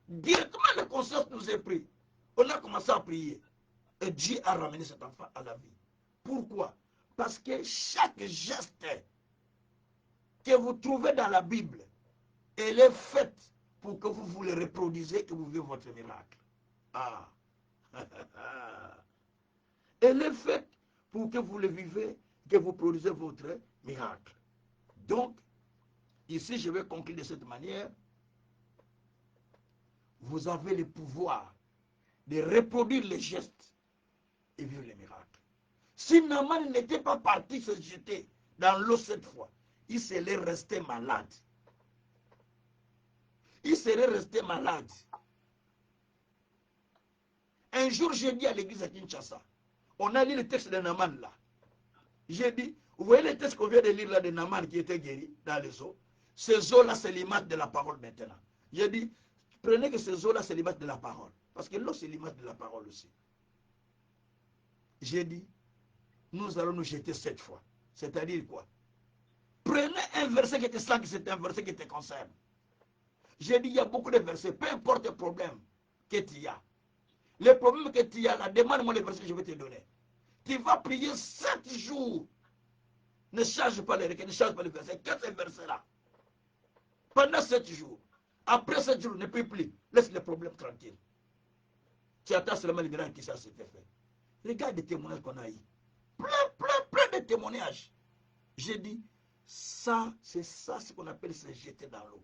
Directement, la conscience nous est pris. On a commencé à prier. Et Dieu a ramené cet enfant à la vie. Pourquoi? Parce que chaque geste que vous trouvez dans la Bible, elle est faite pour que vous le reproduisez, que vous vivez votre miracle. Ah. Elle est faite pour que vous le vivez, que vous produisez votre miracle. Donc, ici, je vais conclure de cette manière. Vous avez le pouvoir de reproduire les gestes et vivre les miracles. Si Naaman n'était pas parti se jeter dans l'eau cette fois, il serait resté malade. Il serait resté malade. Un jour, j'ai dit à l'église à Kinshasa, on a lu le texte de Naaman là. J'ai dit, vous voyez le texte qu'on vient de lire là de Naaman qui était guéri dans les eaux. Ces eaux-là, c'est l'image de la parole maintenant. J'ai dit, prenez que ces eaux-là, c'est l'image de la parole. Parce que l'eau, c'est l'image de la parole aussi. J'ai dit, nous allons nous jeter cette fois. C'est-à-dire quoi? Prenez un verset qui te sent que c'est un verset qui te concerne. J'ai dit, il y a beaucoup de versets, peu importe le problème que tu as. Le problème que tu as là, demande-moi les versets que je vais te donner. Tu vas prier 7 jours. Ne change pas les requêtes, ne change pas les versets. Qu'est-ce que ces versets-là? Pendant 7 jours. Après 7 jours, ne prie plus. Laisse les problèmes tranquilles. Tu attends seulement le miracle qui s'est fait. Regarde les témoignages qu'on a eu. Plein de témoignages. J'ai dit, ça, c'est ça ce qu'on appelle se jeter dans l'eau.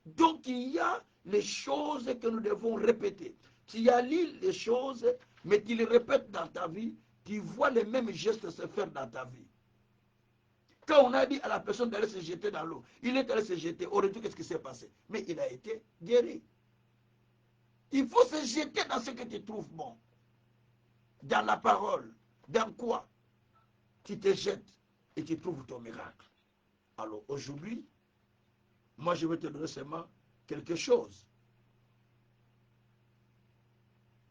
Donc, il y a les choses que nous devons répéter. Tu as lu les choses, mais tu les répètes dans ta vie, tu vois les mêmes gestes se faire dans ta vie. Quand on a dit à la personne d'aller se jeter dans l'eau, il est allé se jeter. Au retour, qu'est-ce qui s'est passé? Mais il a été guéri. Il faut se jeter dans ce que tu trouves bon. Dans la parole. Dans quoi? Tu te jettes et tu trouves ton miracle. Alors aujourd'hui, moi je vais te donner seulement quelque chose.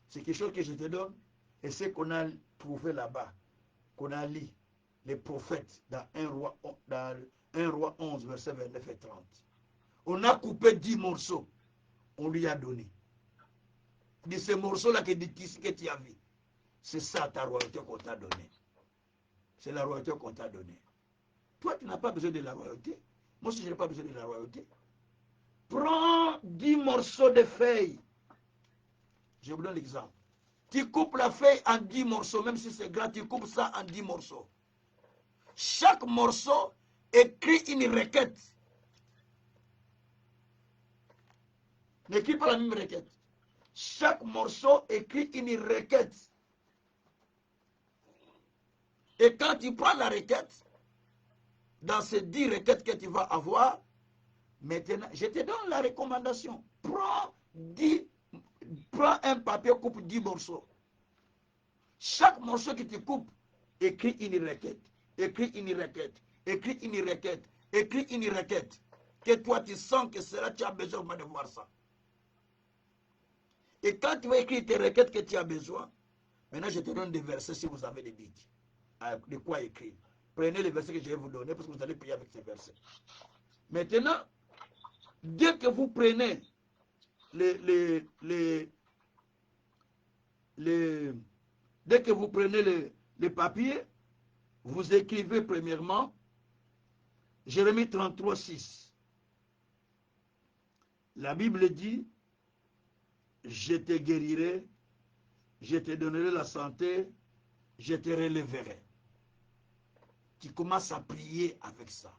C'est quelque chose que je te donne et c'est qu'on a trouvé là-bas, qu'on a lu les prophètes dans 1 roi 11, verset 29 et 30. On a coupé 10 morceaux, on lui a donné. De ces morceaux-là que tu as vu, c'est ça ta royauté qu'on t'a donnée. C'est la royauté qu'on t'a donnée. Toi, tu n'as pas besoin de la royauté. Moi aussi, je n'ai pas besoin de la royauté. Prends 10 morceaux de feuilles. Je vous donne l'exemple. Tu coupes la feuille en 10 morceaux, même si c'est grand, tu coupes ça en 10 morceaux. Chaque morceau écrit une requête. N'écris pas la même requête. Chaque morceau écrit une requête. Et quand tu prends la requête, dans ces 10 requêtes que tu vas avoir, maintenant, je te donne la recommandation. Prends un papier, coupe 10 morceaux. Chaque morceau que tu coupes, écris une requête. Écris une requête. Écris une requête. Écris une requête. Que toi, tu sens que cela, tu as besoin de voir ça. Et quand tu vas écrire tes requêtes que tu as besoin, maintenant, je te donne des versets si vous avez des bics. de quoi écrire. Prenez les versets que je vais vous donner parce que vous allez prier avec ces versets. Maintenant, dès que vous prenez dès que vous prenez les papiers, vous écrivez premièrement Jérémie 33, 6. La Bible dit, je te guérirai, je te donnerai la santé, je te relèverai. Tu commences à prier avec ça.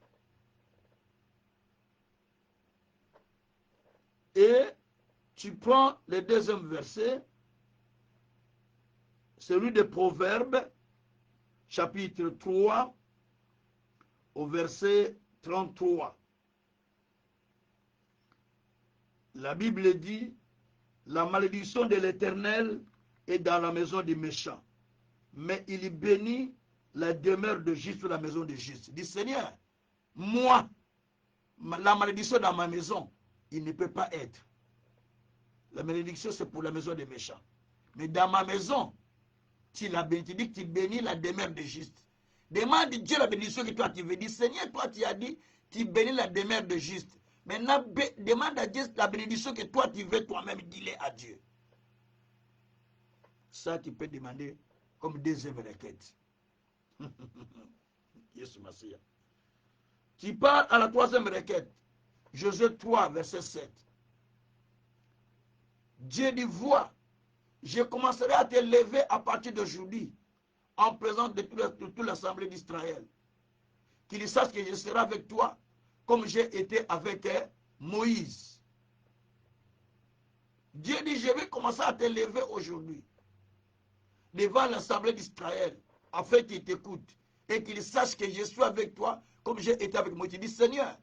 Et tu prends le deuxième verset, celui de Proverbes, chapitre 3, au verset 33. La Bible dit, la malédiction de l'Éternel est dans la maison des méchants, mais il bénit la demeure de juste, la maison de juste. Dit Seigneur, moi, la malédiction dans ma maison, il ne peut pas être. La malédiction, c'est pour la maison des méchants. Mais dans ma maison, tu l'as béni, tu dis que tu bénis la demeure de juste. Demande Dieu la bénédiction que toi tu veux. Dis Seigneur, toi tu as dit, tu bénis la demeure de juste. Maintenant, demande à Dieu la bénédiction que toi tu veux toi-même, dis-le à Dieu. Ça, tu peux demander comme deuxième requête. Yes, Massia. Tu pars à la troisième requête. Josué 3, verset 7. Dieu dit, vois, je commencerai à te lever à partir d'aujourd'hui en présence de toute l'assemblée d'Israël. Qu'ils sachent que je serai avec toi comme j'ai été avec Moïse. Dieu dit, je vais commencer à te lever aujourd'hui devant l'assemblée d'Israël afin qu'ils t'écoutent et qu'ils sachent que je suis avec toi comme j'ai été avec Moïse. Tu dis, Seigneur,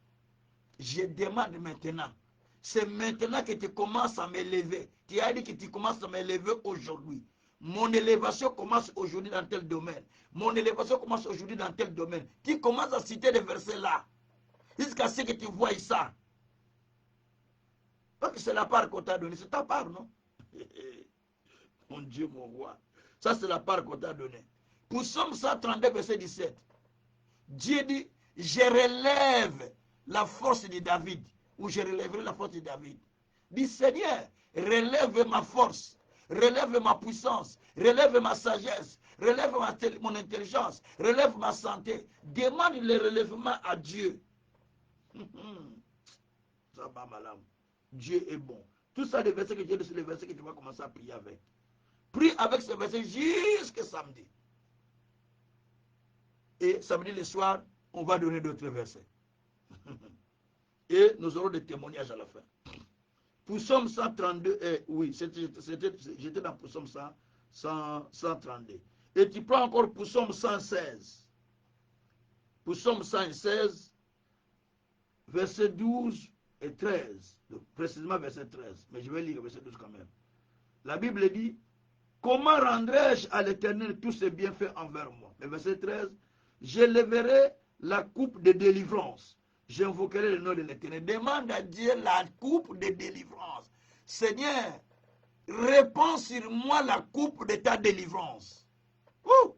je demande maintenant. C'est maintenant que tu commences à me lever. Tu as dit que tu commences à me lever aujourd'hui. Mon élévation commence aujourd'hui dans tel domaine. Mon élévation commence aujourd'hui dans tel domaine. Tu commences à citer des versets là. Jusqu'à ce que tu vois ça. Parce que c'est la part qu'on t'a donnée. C'est ta part, non? Mon Dieu, mon roi. Ça, c'est la part qu'on t'a donnée. Pour Psaume 132, verset 17. Dieu dit, je relève la force de David. Ou je relèverai la force de David. Dit, Seigneur, relève ma force. Relève ma puissance. Relève ma sagesse. Relève mon intelligence. Relève ma santé. Demande le relèvement à Dieu. Ça va, madame. Dieu est bon. Tout ça, les versets que j'ai dit, c'est les versets que tu vas commencer à prier avec. Prie avec ces versets jusqu'à samedi. Et samedi le soir, on va donner d'autres versets. Et nous aurons des témoignages à la fin. Pour Psaume 132, oui, j'étais dans Psaume 132. Et tu prends encore pour Psaume 116. Pour Psaume 116, verset 12 et 13. Donc, précisément verset 13. Mais je vais lire verset 12 quand même. La Bible dit, comment rendrai-je à l'Éternel tous ses bienfaits envers moi? Le verset 13, j'élèverai la coupe de délivrance. J'invoquerai le nom de l'Éternel. Demande à Dieu la coupe de délivrance. Seigneur, répands sur moi la coupe de ta délivrance. Ouh.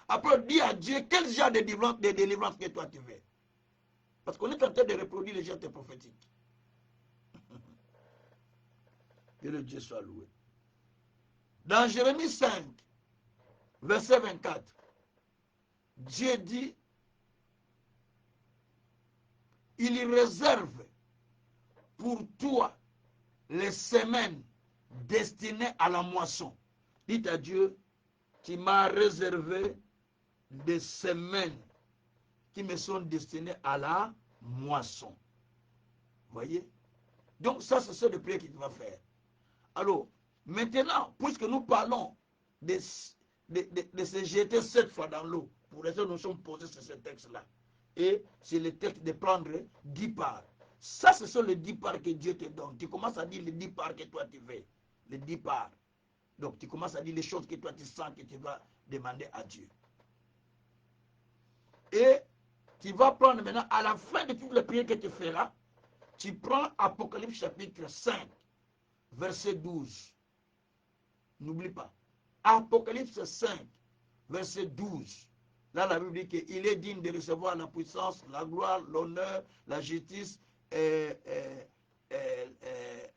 Après, dis à Dieu quel genre de délivrance que toi tu veux. Parce qu'on est en train de reproduire les gestes prophétiques. Que le Dieu soit loué. Dans Jérémie 5, verset 24, Dieu dit, il réserve pour toi les semaines destinées à la moisson. Dites à Dieu, tu m'as réservé des semaines qui me sont destinées à la moisson. Voyez? Donc ça, c'est ce de prière qu'il va faire. Alors, maintenant, puisque nous parlons de se jeter 7 fois dans l'eau, pour l'instant, nous sommes posés sur ce texte-là. Et c'est le texte de prendre 10 parts. Ça, ce sont les 10 parts que Dieu te donne. Tu commences à dire les 10 parts que toi tu veux. Les 10 parts. Donc, tu commences à dire les choses que toi tu sens que tu vas demander à Dieu. Et tu vas prendre maintenant, à la fin de toutes les prières que tu feras, tu prends Apocalypse chapitre 5, verset 12. N'oublie pas. Apocalypse 5, verset 12. Là, la Bible dit qu'il est digne de recevoir la puissance, la gloire, l'honneur, la justice,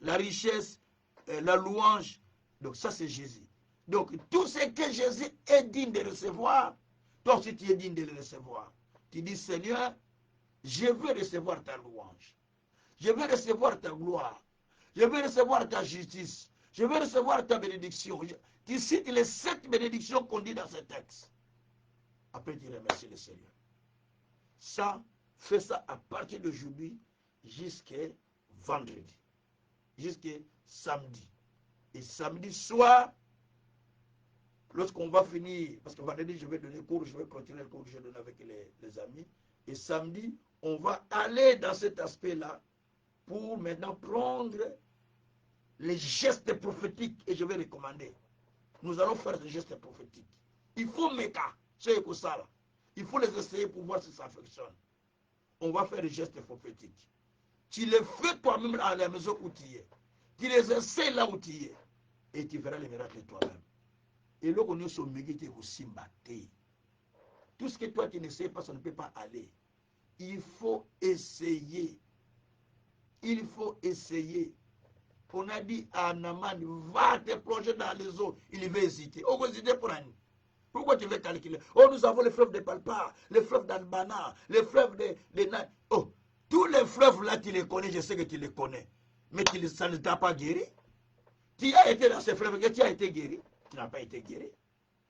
la richesse, la louange. Donc ça, c'est Jésus. Donc tout ce que Jésus est digne de recevoir, toi aussi tu es digne de le recevoir. Tu dis, Seigneur, je veux recevoir ta louange. Je veux recevoir ta gloire. Je veux recevoir ta justice. Je veux recevoir ta bénédiction. Tu cites les 7 bénédictions qu'on dit dans ce texte. Après, tu remercies le Seigneur. Ça, fais ça à partir d'aujourd'hui jusqu'à vendredi. Jusqu'à samedi. Et samedi soir, lorsqu'on va finir, parce que vendredi, je vais donner cours, je vais continuer le cours que je donne avec les amis. Et samedi, on va aller dans cet aspect-là pour maintenant prendre les gestes prophétiques. Et je vais recommander. Nous allons faire des gestes prophétiques. Il faut méca. Il faut les essayer pour voir si ça fonctionne. On va faire des gestes prophétiques. Tu les fais toi-même à la maison où tu es. Tu les essaies là où tu es. Et tu verras les miracles toi-même. Et là, on est sur Megite aussi maté. Tout ce que toi tu n'essayes pas, ça ne peut pas aller. Il faut essayer. Il faut essayer. On a dit à Naman, va te plonger dans les eaux. Il va hésiter. On va hésiter pour un. Pourquoi tu veux calculer? Oh, nous avons les fleuves de Palpa, les fleuves d'Albana, les fleuves de Oh, tous les fleuves là, tu les connais, je sais que tu les connais. Mais ça ne t'a pas guéri. Tu as été dans ces fleuves, tu as été guéri. Tu n'as pas été guéri.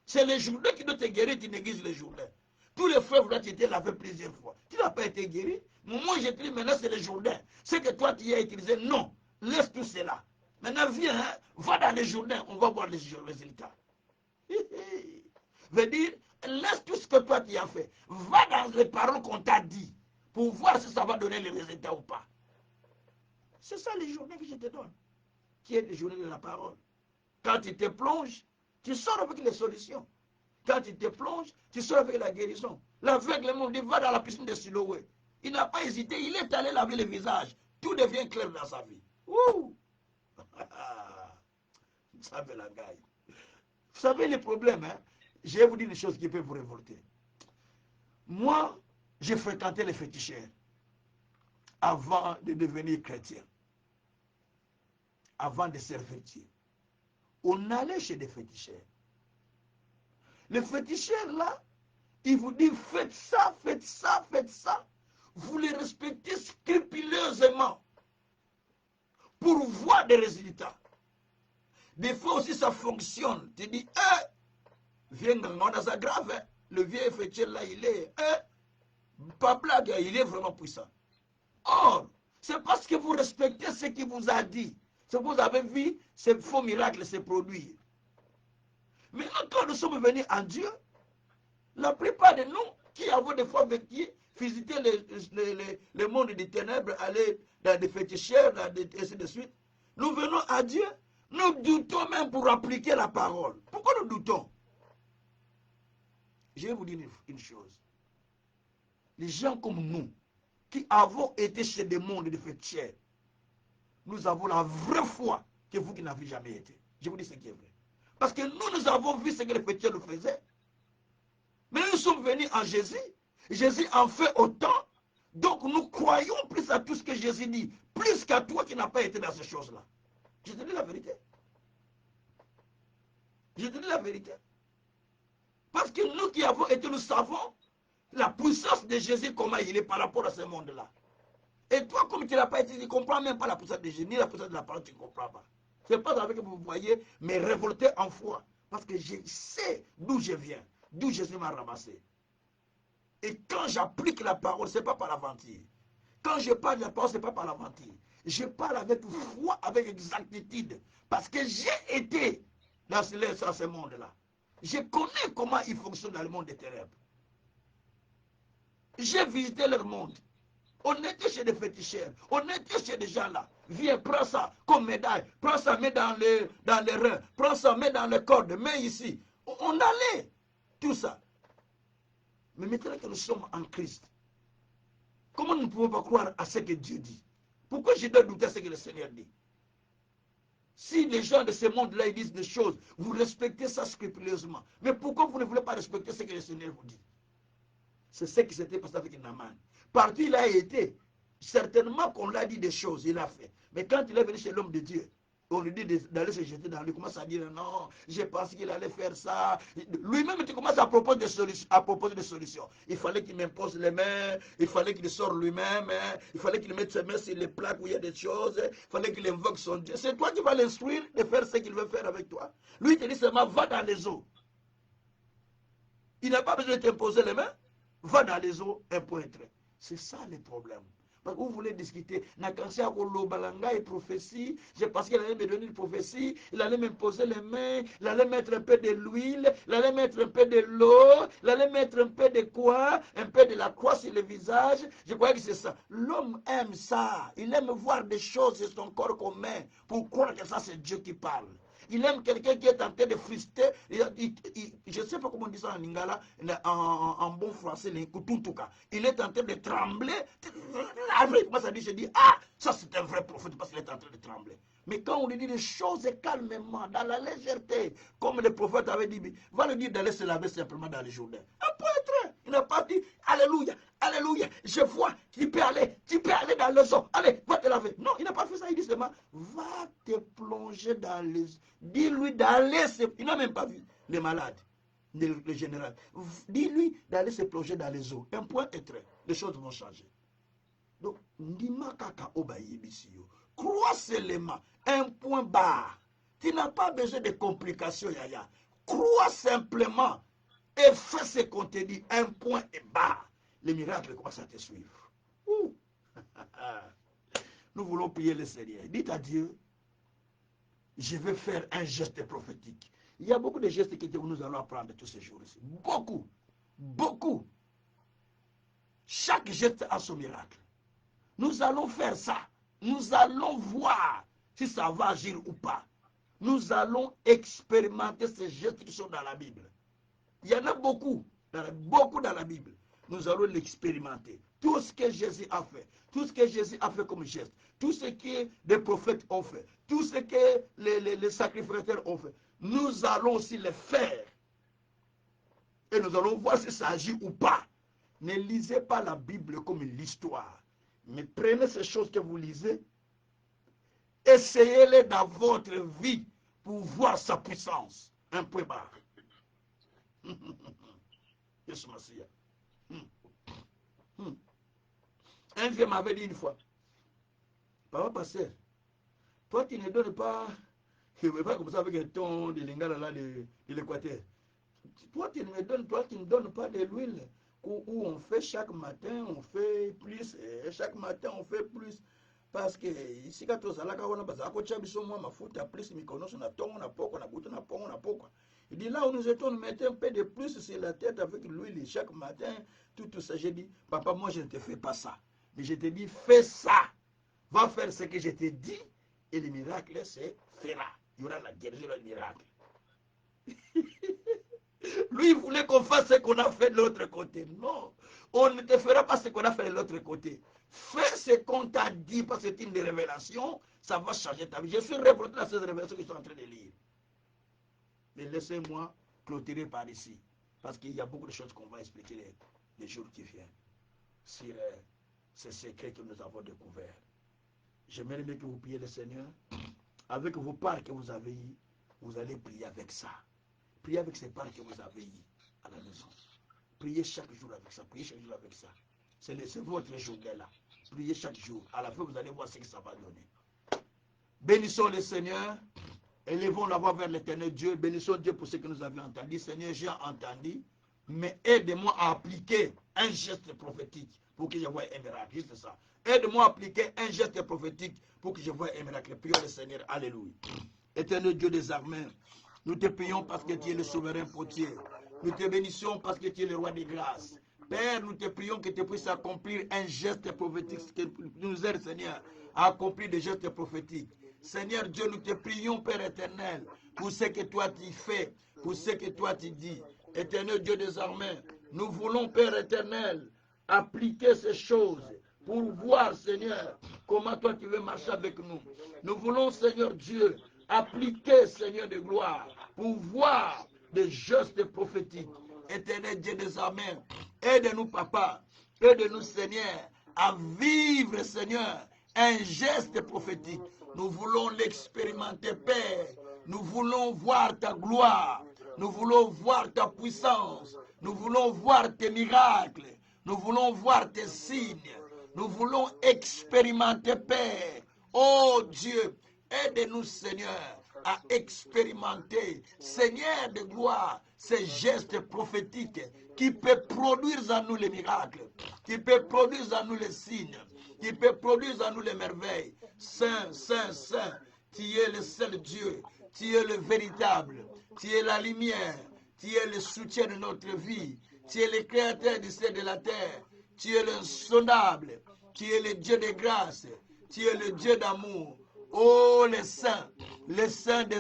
C'est les Jourdains qui doivent te guérir, tu négliges les Jourdains. Tous les fleuves là, tu étais lavé plusieurs fois. Tu n'as pas été guéri. Moi, je te dis, maintenant, c'est les Jourdains. C'est que toi, tu as utilisé. Non, laisse tout cela. Maintenant, viens, hein, va dans les Jourdains, on va voir les résultats. Veut dire, laisse tout ce que toi tu as fait. Va dans les paroles qu'on t'a dit pour voir si ça va donner les résultats ou pas. C'est ça les journées que je te donne. Qui est les journées de la parole. Quand tu te plonges, tu sors avec les solutions. Quand tu te plonges, tu sors avec la guérison. L'aveugle, le monde dit, va dans la piscine de Siloé. Il n'a pas hésité, il est allé laver le visage. Tout devient clair dans sa vie. Ouh! Ça fait la gaille. Vous savez les problèmes, hein? Je vais vous dire des choses qui peuvent vous révolter. Moi, j'ai fréquenté les féticheurs avant de devenir chrétien, avant de servir Dieu. On allait chez des féticheurs. Les féticheurs là, ils vous disent faites ça, faites ça, faites ça. Vous les respectez scrupuleusement pour voir des résultats. Des fois aussi ça fonctionne. Tu dis, viens dans sa grave, hein. Le vieux féticheur là, il est, pas blague, il est vraiment puissant. Or, c'est parce que vous respectez ce qu'il vous a dit. C'est que vous avez vu ces faux miracles se produire. Mais quand nous sommes venus en Dieu, la plupart de nous qui avons des fois visité le monde des ténèbres, aller dans des féticheurs, et ainsi de suite, nous venons à Dieu, nous doutons même pour appliquer la parole. Pourquoi nous doutons? Je vais vous dire une chose. Les gens comme nous, qui avons été chez des mondes de féticheurs, nous avons la vraie foi que vous qui n'avez jamais été. Je vous dis ce qui est vrai. Parce que nous avons vu ce que les féticheurs nous faisaient. Mais nous sommes venus en Jésus. Jésus en fait autant. Donc nous croyons plus à tout ce que Jésus dit, plus qu'à toi qui n'as pas été dans ces choses-là. Je te dis la vérité. Je te dis la vérité. Parce que nous qui avons été, nous savons la puissance de Jésus, comment il est par rapport à ce monde-là. Et toi, comme tu n'as pas été, tu ne comprends même pas la puissance de Jésus, ni la puissance de la parole, tu ne comprends pas. Ce n'est pas avec que vous voyez, mais révolté en foi. Parce que je sais d'où je viens, d'où Jésus m'a ramassé. Et quand j'applique la parole, ce n'est pas par l'aventure. Quand je parle de la parole, ce n'est pas par l'aventure. Je parle avec foi, avec exactitude. Parce que j'ai été dans ce monde-là. Je connais comment il fonctionne dans le monde des ténèbres. J'ai visité leur monde. On était chez des féticheurs. On était chez des gens là. Viens, prends ça comme médaille. Prends ça, mets dans les reins. Prends ça, mets dans les cordes. Mets ici. On allait. Tout ça. Mais maintenant que nous sommes en Christ, comment nous ne pouvons pas croire à ce que Dieu dit? Pourquoi je dois douter à ce que le Seigneur dit? Si les gens de ce monde-là ils disent des choses, vous respectez ça scrupuleusement. Mais pourquoi vous ne voulez pas respecter ce que le Seigneur vous dit? C'est ce qui s'était passé avec Naaman. Partout il a été, certainement qu'on l'a dit des choses, il a fait. Mais quand il est venu chez l'homme de Dieu, on lui dit d'aller se jeter dans lui, il commence à dire non, j'ai pensé qu'il allait faire ça. Lui-même, il commence à proposer des solutions. Il fallait qu'il m'impose les mains, il fallait qu'il sorte lui-même, il fallait qu'il mette ses mains sur les plaques où il y a des choses, il fallait qu'il invoque son Dieu. C'est toi qui vas l'instruire de faire ce qu'il veut faire avec toi. Lui, il te dit seulement va dans les eaux. Il n'a pas besoin de t'imposer les mains, va dans les eaux, un point trait. C'est ça le problème. Parce que vous voulez discuter. Balanga et prophétie. Je pense qu'il allait me donner une prophétie. Il allait me poser les mains. Il allait mettre un peu de l'huile. Il allait mettre un peu de l'eau. Il allait mettre un peu de quoi? Un peu de la croix sur le visage. Je crois que c'est ça. L'homme aime ça. Il aime voir des choses sur son corps commun pour croire que ça c'est Dieu qui parle. Il aime quelqu'un qui est en train de frustrer. Je ne sais pas comment on dit ça en lingala, en bon français, il est en train de trembler. Je dis, ah, ça c'est un vrai prophète parce qu'il est en train de trembler. Mais quand on lui dit des choses calmement, dans la légèreté, comme le prophète avait dit, va lui dire d'aller se laver simplement dans le Jourdain. Un peu très. Il n'a pas dit, alléluia, alléluia, je vois, tu peux aller dans les eaux, allez, va te laver. Non, il n'a pas fait ça, il dit seulement, va te plonger dans les eaux. Dis-lui d'aller se... Il n'a même pas vu les malades, le général. Dis-lui d'aller se plonger dans les eaux. Un point est très, les choses vont changer. Donc, Ndima Kaka Obaye Bisio. Crois seulement, un point barre. Tu n'as pas besoin de complications, Yaya. Crois simplement et fais ce qu'on te dit, un point et barre. Les miracles commencent à te suivre. Nous voulons prier le Seigneur. Dites à Dieu, je vais faire un geste prophétique. Il y a beaucoup de gestes que nous allons apprendre tous ces jours-ci. Beaucoup. Beaucoup. Chaque geste a son miracle. Nous allons faire ça. Nous allons voir si ça va agir ou pas. Nous allons expérimenter ces gestes qui sont dans la Bible. Il y en a beaucoup dans la Bible. Nous allons l'expérimenter. Tout ce que Jésus a fait, tout ce que Jésus a fait comme geste, tout ce que les prophètes ont fait, tout ce que les sacrificateurs ont fait, nous allons aussi le faire. Et nous allons voir si ça agit ou pas. Ne lisez pas la Bible comme l'histoire. Mais prenez ces choses que vous lisez, essayez-les dans votre vie pour voir sa puissance. Un point barre. Yes, Massia. Un vieux m'avait dit une fois, papa pasteur, toi tu ne donnes pas, je ne veux pas comme ça avec un ton de lingala là de l'Équateur. Toi tu ne donnes pas de l'huile où on fait chaque matin, on fait plus, et chaque matin on fait plus. Parce que ici quand on s'alaka on a besoin de biso moi mafuta plus mikono na tongo na poko na buto na pongo na poko. Il dit là où nous étions, nous mettons un peu de plus sur la tête avec l'huile chaque matin, tout ça. J'ai dit, papa, moi je ne te fais pas ça. Mais je te dis, fais ça. Va faire ce que je te dis et le miracle se fera. Il y aura la guérison, le miracle. Lui, il voulait qu'on fasse ce qu'on a fait de l'autre côté. Non, on ne te fera pas ce qu'on a fait de l'autre côté. Fais ce qu'on t'a dit parce que c'est une révélation, ça va changer ta vie. Je suis révolté dans ces révélations que je suis en train de lire. Mais laissez-moi clôturer par ici. Parce qu'il y a beaucoup de choses qu'on va expliquer les jours qui viennent. Sur ces secrets que nous avons découverts. J'aimerais bien que vous priez le Seigneur. Avec vos parts que vous avez eues, vous allez prier avec ça. Priez avec ces parts que vous avez eues à la maison. Priez chaque jour avec ça. Priez chaque jour avec ça. C'est votre journée là. Priez chaque jour. À la fin, vous allez voir ce que ça va donner. Bénissons le Seigneur. Élevons la voix vers l'éternel Dieu. Bénissons Dieu pour ce que nous avions entendu. Seigneur, j'ai entendu, mais aide-moi à appliquer un geste prophétique pour que je voie un miracle. Juste ça. Aide-moi à appliquer un geste prophétique pour que je voie un miracle. Prions le Seigneur. Alléluia. Éternel Dieu des armées, nous te prions parce que tu es le souverain potier. Nous te bénissons parce que tu es le roi des grâces. Père, nous te prions que tu puisses accomplir un geste prophétique, que nous aide, Seigneur, à accomplir des gestes prophétiques. Seigneur Dieu, nous te prions, Père éternel, pour ce que toi tu fais, pour ce que toi tu dis. Éternel Dieu des armées, nous voulons, Père éternel, appliquer ces choses pour voir, Seigneur, comment toi tu veux marcher avec nous. Nous voulons, Seigneur Dieu, appliquer, Seigneur de gloire, pour voir des gestes prophétiques. Éternel Dieu des armées, aide-nous, Papa, aide-nous, Seigneur, à vivre, Seigneur, un geste prophétique. Nous voulons l'expérimenter, Père. Nous voulons voir ta gloire. Nous voulons voir ta puissance. Nous voulons voir tes miracles. Nous voulons voir tes signes. Nous voulons expérimenter, Père. Oh Dieu, aide-nous, Seigneur, à expérimenter, Seigneur de gloire, ces gestes prophétiques qui peuvent produire en nous les miracles, qui peuvent produire en nous les signes, qui peuvent produire en nous les merveilles. Saint, Saint, Saint, tu es le seul Dieu, tu es le véritable, tu es la lumière, tu es le soutien de notre vie, tu es le créateur du ciel et de la terre, tu es l'insondable, tu es le Dieu de grâce, tu es le Dieu d'amour. Oh, les saints des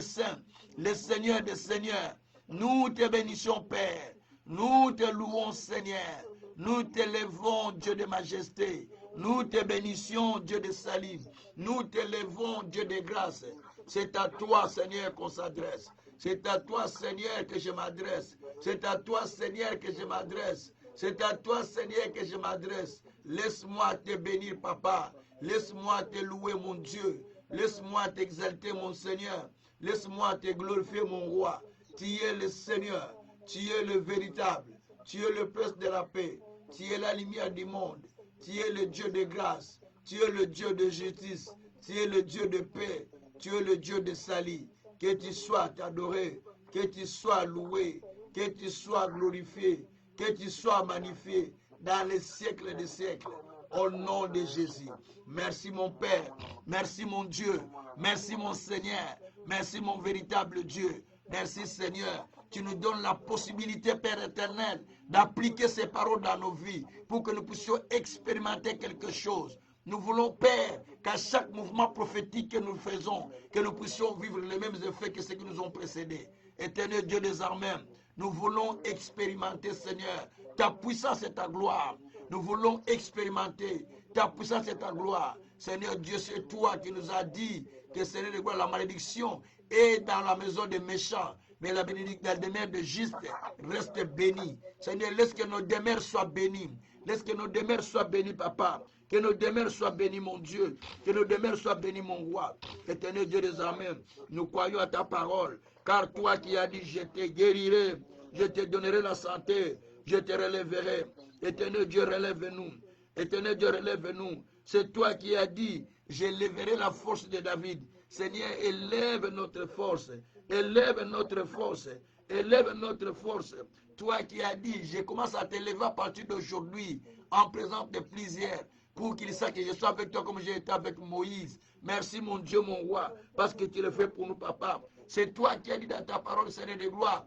saints, le Seigneur des seigneurs, nous te bénissons, Père. Nous te louons, Seigneur. Nous te levons, Dieu de majesté. Nous te bénissions, Dieu de salut. Nous te levons, Dieu de grâce. C'est à toi, Seigneur, qu'on s'adresse. C'est à toi, Seigneur, que je m'adresse. C'est à toi, Seigneur, que je m'adresse. C'est à toi, Seigneur, que je m'adresse. Laisse-moi te bénir, Papa. Laisse-moi te louer, mon Dieu. Laisse-moi t'exalter, mon Seigneur. Laisse-moi te glorifier, mon roi. Tu es le Seigneur. Tu es le véritable. Tu es le prince de la paix. Tu es la lumière du monde. Tu es le Dieu de grâce. Tu es le Dieu de justice. Tu es le Dieu de paix. Tu es le Dieu de salut. Que tu sois adoré. Que tu sois loué. Que tu sois glorifié. Que tu sois magnifié dans les siècles des siècles. Au nom de Jésus. Merci mon Père. Merci mon Dieu. Merci mon Seigneur. Merci mon véritable Dieu. Merci Seigneur. Tu nous donnes la possibilité, Père éternel, d'appliquer ces paroles dans nos vies pour que nous puissions expérimenter quelque chose. Nous voulons, Père, qu'à chaque mouvement prophétique que nous faisons, que nous puissions vivre les mêmes effets que ceux qui nous ont précédés. Éternel Dieu des armées, nous voulons expérimenter, Seigneur, ta puissance et ta gloire. Nous voulons expérimenter ta puissance et ta gloire. Seigneur Dieu, c'est toi qui nous as dit que, Seigneur de gloire, la malédiction est dans la maison des méchants. Mais la demeure de juste reste bénie. Seigneur, laisse que nos demeures soient bénies. Laisse que nos demeures soient bénies, Papa. Que nos demeures soient bénies, mon Dieu. Que nos demeures soient bénies, mon roi. Éternel Dieu des armées, nous croyons à ta parole. Car toi qui as dit, je te guérirai, je te donnerai la santé, je te relèverai. Éternel Dieu, relève-nous. Éternel Dieu, relève-nous. C'est toi qui as dit, je lèverai la force de David. Seigneur, élève notre force. Élève notre force. Élève notre force. Toi qui as dit, je commence à te lever à partir d'aujourd'hui, en présence de plusieurs, pour qu'il sache que je suis avec toi comme j'ai été avec Moïse. Merci mon Dieu, mon roi, parce que tu le fais pour nous, papa. C'est toi qui as dit dans ta parole, Seigneur de gloire,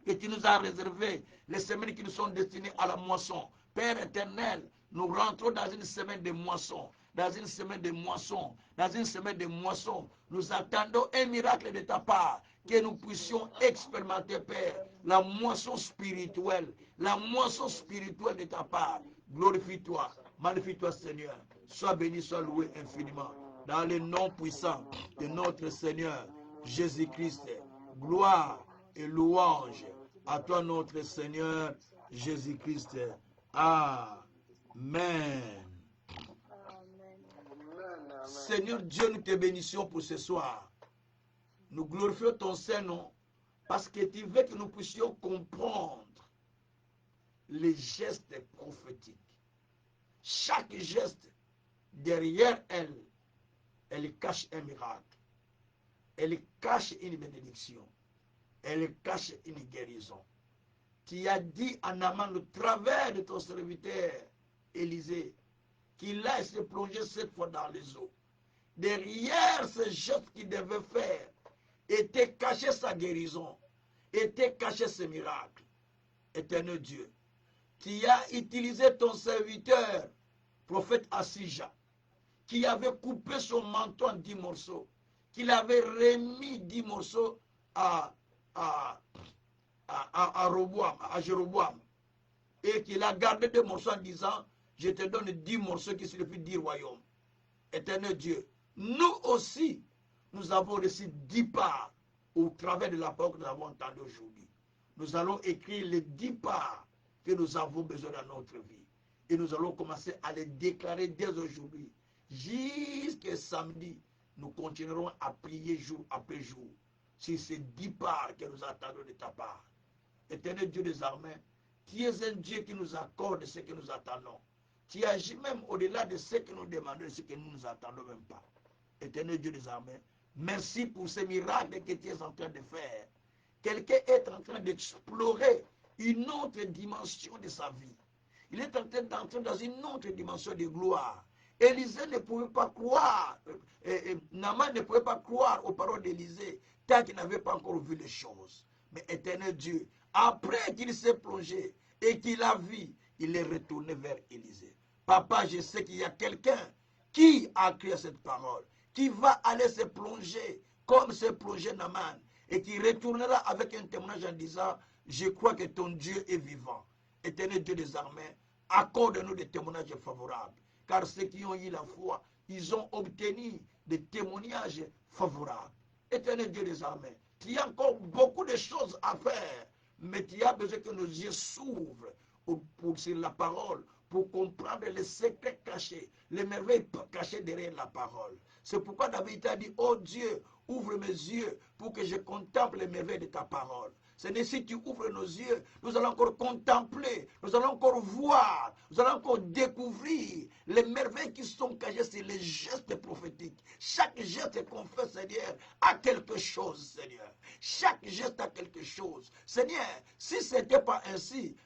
que tu nous as réservé les semaines qui nous sont destinées à la moisson. Père éternel, nous rentrons dans une semaine de moisson. Dans une semaine de moisson, dans une semaine de moisson, nous attendons un miracle de ta part, que nous puissions expérimenter, Père, la moisson spirituelle de ta part. Glorifie-toi, magnifie-toi, Seigneur. Sois béni, sois loué infiniment. Dans le nom puissant de notre Seigneur Jésus-Christ, gloire et louange à toi, notre Seigneur Jésus-Christ. Amen. Seigneur Dieu, nous te bénissons pour ce soir. Nous glorifions ton Saint-Nom parce que tu veux que nous puissions comprendre les gestes prophétiques. Chaque geste, derrière elle, elle cache un miracle. Elle cache une bénédiction. Elle cache une guérison. Tu as dit en amont le travers de ton serviteur Élisée qu'il a se plonger 7 fois dans les eaux. Derrière ce geste qu'il devait faire, était caché sa guérison, était caché ce miracle. Éternel Dieu, qui a utilisé ton serviteur, prophète Assija, qui avait coupé son manteau en 10 morceaux, qu'il avait remis 10 morceaux à Jéroboam, et qu'il a gardé 2 morceaux en disant, je te donne 10 morceaux qui signifient 10 royaumes. Éternel Dieu, nous aussi, nous avons reçu 10 parts au travers de la parole que nous avons entendue aujourd'hui. Nous allons écrire les 10 parts que nous avons besoin dans notre vie. Et nous allons commencer à les déclarer dès aujourd'hui. Jusqu'à samedi, nous continuerons à prier jour après jour sur ces 10 parts que nous attendons de ta part. Éternel Dieu des armées, tu es un Dieu qui nous accorde ce que nous attendons. Tu agis même au-delà de ce que nous demandons et ce que nous ne nous attendons même pas. Éternel Dieu des armées, merci pour ces miracles que tu es en train de faire. Quelqu'un est en train d'explorer une autre dimension de sa vie. Il est en train d'entrer dans une autre dimension de gloire. Élisée ne pouvait pas croire, Naaman ne pouvait pas croire aux paroles d'Élisée tant qu'il n'avait pas encore vu les choses. Mais éternel Dieu, après qu'il s'est plongé et qu'il a vu, il est retourné vers Élisée. Papa, je sais qu'il y a quelqu'un qui a créé cette parole, qui va aller se plonger comme s'est plongé Naaman et qui retournera avec un témoignage en disant, je crois que ton Dieu est vivant. Éternel Dieu des armées, accorde-nous des témoignages favorables. Car ceux qui ont eu la foi, ils ont obtenu des témoignages favorables. Éternel Dieu des armées, il y a encore beaucoup de choses à faire, mais tu as besoin que nos yeux s'ouvrent sur la parole, pour comprendre les secrets cachés, les merveilles cachées derrière la parole. C'est pourquoi David a dit, oh Dieu, ouvre mes yeux pour que je contemple les merveilles de ta parole. C'est si tu ouvres nos yeux, nous allons encore contempler, nous allons encore voir, nous allons encore découvrir les merveilles qui sont cachées sur les gestes prophétiques. Chaque geste qu'on fait, Seigneur, a quelque chose, Seigneur. Chaque geste a quelque chose. Seigneur, si ce n'était pas ainsi,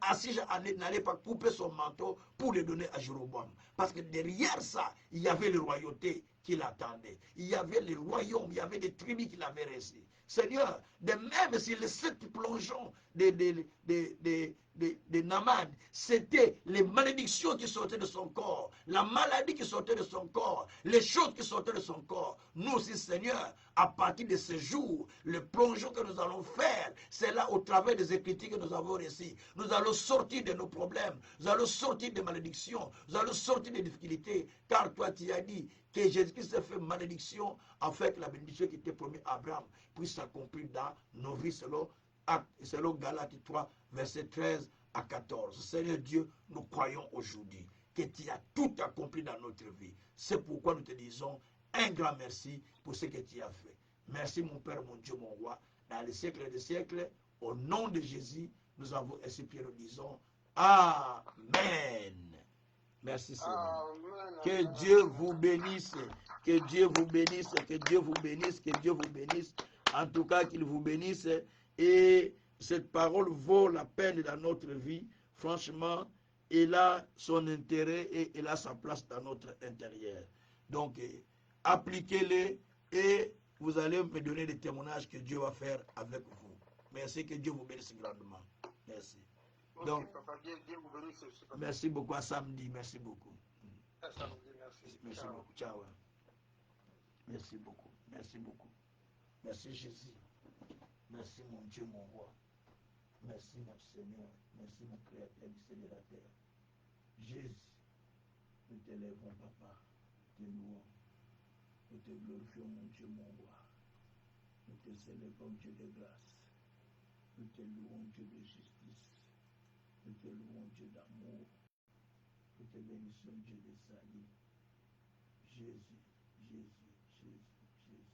Assija n'allait pas couper son manteau pour le donner à Jéroboam. Parce que derrière ça, il y avait les royautés qui l'attendaient. Il y avait les royaumes, il y avait des tribus qui l'avaient reçu. Seigneur, de même si les 7 plongeons de Naaman, c'était les malédictions qui sortaient de son corps, la maladie qui sortait de son corps, les choses qui sortaient de son corps. Nous aussi, Seigneur, à partir de ce jour, le plongeon que nous allons faire, c'est là au travers des écritures que nous avons reçues. Nous allons sortir de nos problèmes, nous allons sortir des malédictions, nous allons sortir des difficultés, car toi tu as dit que Jésus-Christ a fait malédiction afin que la bénédiction qui était promise à Abraham puisse s'accomplir dans nos vies selon Galates 3, verset 13 à 14. Seigneur Dieu, nous croyons aujourd'hui que tu as tout accompli dans notre vie. C'est pourquoi nous te disons un grand merci pour ce que tu as fait. Merci mon Père, mon Dieu, mon Roi. Dans les siècles des siècles, au nom de Jésus, nous avons ainsi prié, nous disons Amen. Merci Seigneur. Que Dieu vous bénisse. Que Dieu vous bénisse. Que Dieu vous bénisse. Que Dieu vous bénisse. En tout cas, qu'il vous bénisse. Et cette parole vaut la peine dans notre vie. Franchement, elle a son intérêt et elle a sa place dans notre intérieur. Donc, appliquez-les et vous allez me donner des témoignages que Dieu va faire avec vous. Merci, que Dieu vous bénisse grandement. Merci. Donc, Papa, Dieu vous bénisse. Merci beaucoup, à samedi. Merci beaucoup. À samedi, merci. Merci Ciao. beaucoup. Ciao. Merci beaucoup. Merci beaucoup. Merci Jésus. Merci mon Dieu, mon roi. Merci mon Seigneur. Merci mon Créateur du ciel et de la terre. Jésus, nous t'élèvons, Papa. Nous te louons. Nous te glorifions, mon Dieu, mon roi. Nous te célébrons, Dieu de grâce. Nous te louons, Dieu de justice. Nous te louons, Dieu d'amour. Nous te bénissons, Dieu de salut. Jésus, Jésus, Jésus, Jésus.